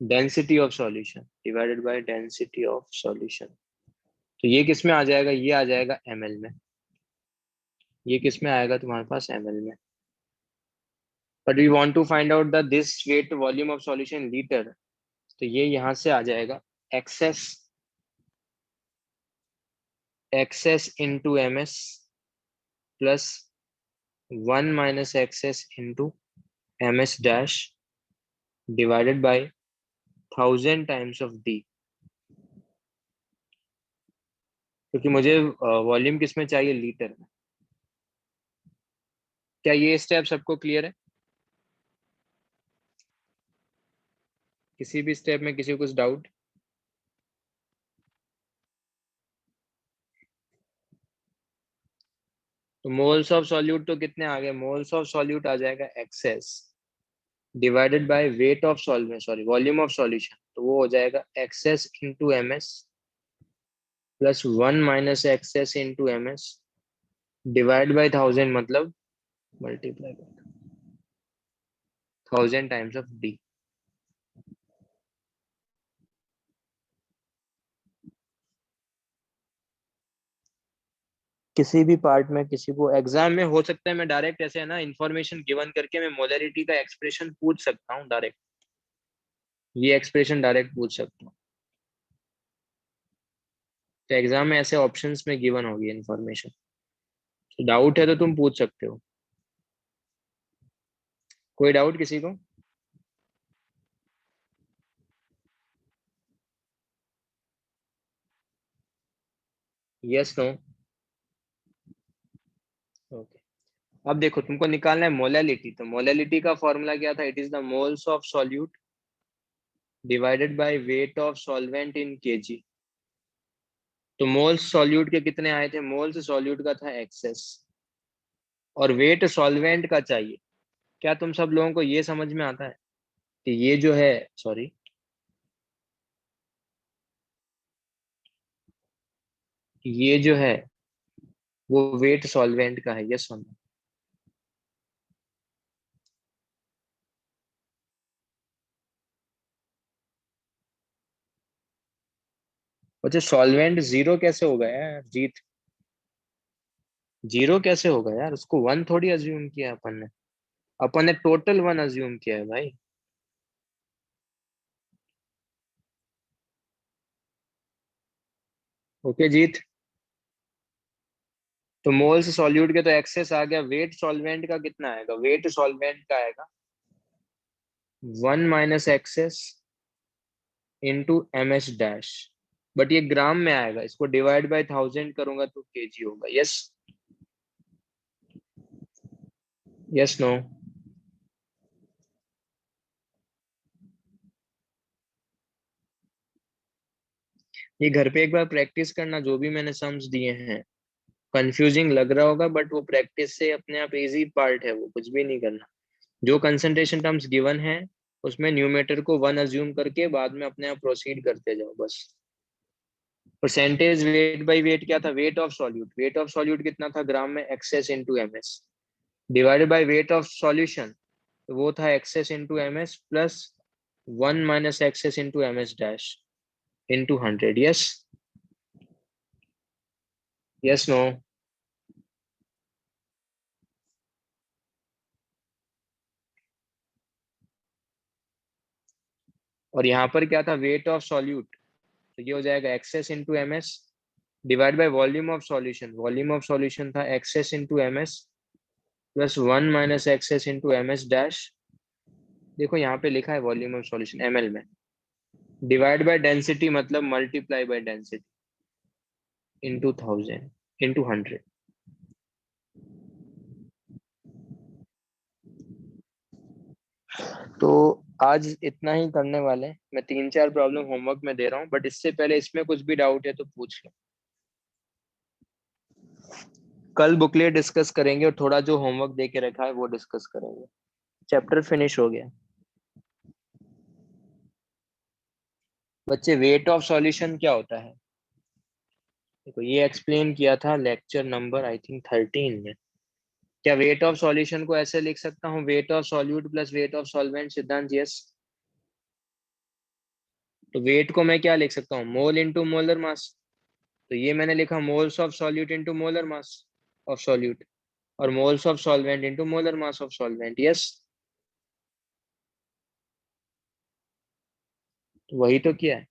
S1: density of solution divided by density of solution. तो ये किस में आ जाएगा, ये आ जाएगा ml में। ये किस में आएगा तुम्हारे पास, ml में। But we want to find out the this weight volume of solution litre, तो ये यहां से आ जाएगा X S, X S into M S plus one minus access into M S dash divided by thousand times of D, क्योंकि मुझे volume किस में चाहिए, लीटर में। क्या ये स्टेप सबको क्लियर है? किसी भी स्टेप में किसी को कुछ डाउट? तो मोल्स ऑफ सॉल्यूट तो कितने आ गए, मोल्स ऑफ सॉल्यूट आ जाएगा XS divided by weight of solvent, sorry volume of solution, तो वो हो जाएगा XS into M S plus one minus access into M S divide by thousand, मतलब multiply by thousand times of D. किसी भी part में किसी को एग्जाम में हो सकता है, मैं डायरेक्ट ऐसे है ना इंफॉर्मेशन गिवन करके मैं मोलरिटी का एक्सप्रेशन पूछ सकता हूँ डायरेक्ट, ये एक्सप्रेशन डायरेक्ट पूछ सकता हूँ। तो एग्जाम में ऐसे ऑप्शंस में गिवन होगी इन्फॉर्मेशन, तो डाउट है तो तुम पूछ सकते हो। कोई डाउट किसी को? Yes no? ओके। अब देखो तुमको निकालना है मोलैलिटी, तो मोलैलिटी का फॉर्मूला क्या था, it is the moles of solute divided by weight of solvent in KG. तो मोल्स सॉल्यूट के कितने आए थे, मोल्स सॉल्यूट का था एक्सेस, और वेट सॉल्वेंट का चाहिए। क्या तुम सब लोगों को ये समझ में आता है कि ये जो है, सॉरी, ये जो है वो वेट सॉल्वेंट का है? यस सुनो। अच्छा सॉल्वेंट जीरो कैसे होगा यार जीत, जीरो कैसे होगा यार, उसको वन थोड़ी अज्यूम किया अपन ने, अपन ने टोटल वन अज्यूम किया है भाई। ओके जीत? तो मोल्स सॉल्यूट के तो एक्सेस आ गया, वेट सॉल्वेंट का कितना आएगा? वेट सॉल्वेंट का आएगा 1 minus access into M H dash, but ये ग्राम में आएगा, इसको डिवाइड बाय 1000 करूंगा तो केजी होगा। Yes, yes, no? ये घर पे एक बार प्रैक्टिस करना, जो भी मैंने सम्स दिए हैं। कंफ्यूजिंग लग रहा होगा बट वो प्रैक्टिस से अपने आप इजी पार्ट है, वो कुछ भी नहीं करना। जो कंसंट्रेशन टर्म्स गिवन है उसमें न्यूमेटर को 1 अज्यूम करके बाद में अपने आप प्रोसीड करते जाओ बस। परसेंटेज वेट बाय वेट क्या था? Weight of solute, weight of solute कितना था ग्राम में? X S into M S divided by weight of solution, तो वो था access into M S plus 1 minus access into M S dash into 100। Yes, yes, no? और यहाँ पर क्या था? वेट ऑफ सॉल्यूट, तो ये हो जाएगा XS into M S divide by volume of solution, volume of solution था access into M S plus 1 minus access into M S dash, देखो यहाँ पे लिखा है वॉल्यूम ऑफ सॉल्यूशन ml में, डिवाइड बाय डेंसिटी मतलब multiply by density into 1000 into 100। तो आज इतना ही करने वाले हैं। मैं 3-4 प्रॉब्लम होमवर्क में दे रहा हूँ, बट इससे पहले इसमें कुछ भी डाउट है तो पूछ लो। कल बुकलेट डिस्कस करेंगे और थोड़ा जो होमवर्क दे के रखा है वो डिस्कस करेंगे। चैप्टर फिनिश हो गया। बच्चे, वेट ऑफ सॉल्यूशन क्या होता है? देखो, ये एक्सप्लेन किया था लेक्चर नंबर आई थिंक 13 में। क्या वेट ऑफ सॉल्यूशन को ऐसे लिख सकता हूँ, weight of solute plus weight of solvent? Siddhant, yes. तो वेट को मैं क्या लिख सकता हूँ? Mole into molar mass. तो ये मैंने लिखा moles of solute into molar mass of solute, और moles of solvent into molar mass of solvent. Yes, तो वही तो किया है,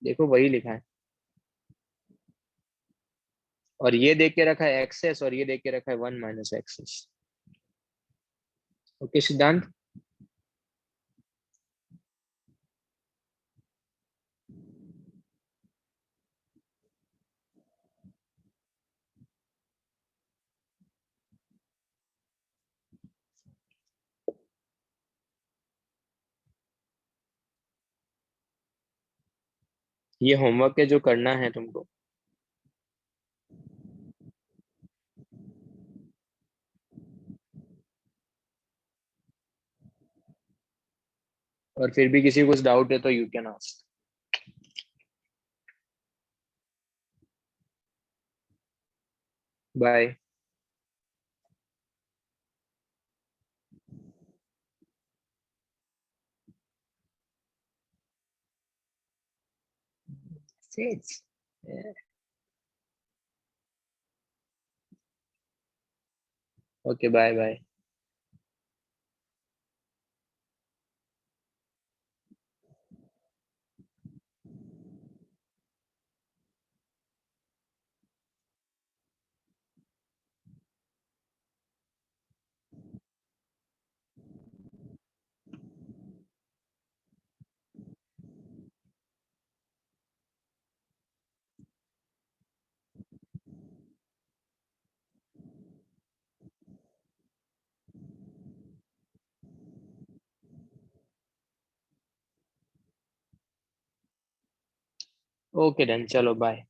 S1: देखो वही लिखा है। और ये देख के रखा है एक्सेस, और ये देख के रखा है 1 माइनस एक्सेस। ओके सिद्धांत? ये होमवर्क है जो करना है तुमको। और फिर भी किसी को कुछ डाउट है तो you can ask. Bye. Okay, bye bye. Okay done, चलो बाय।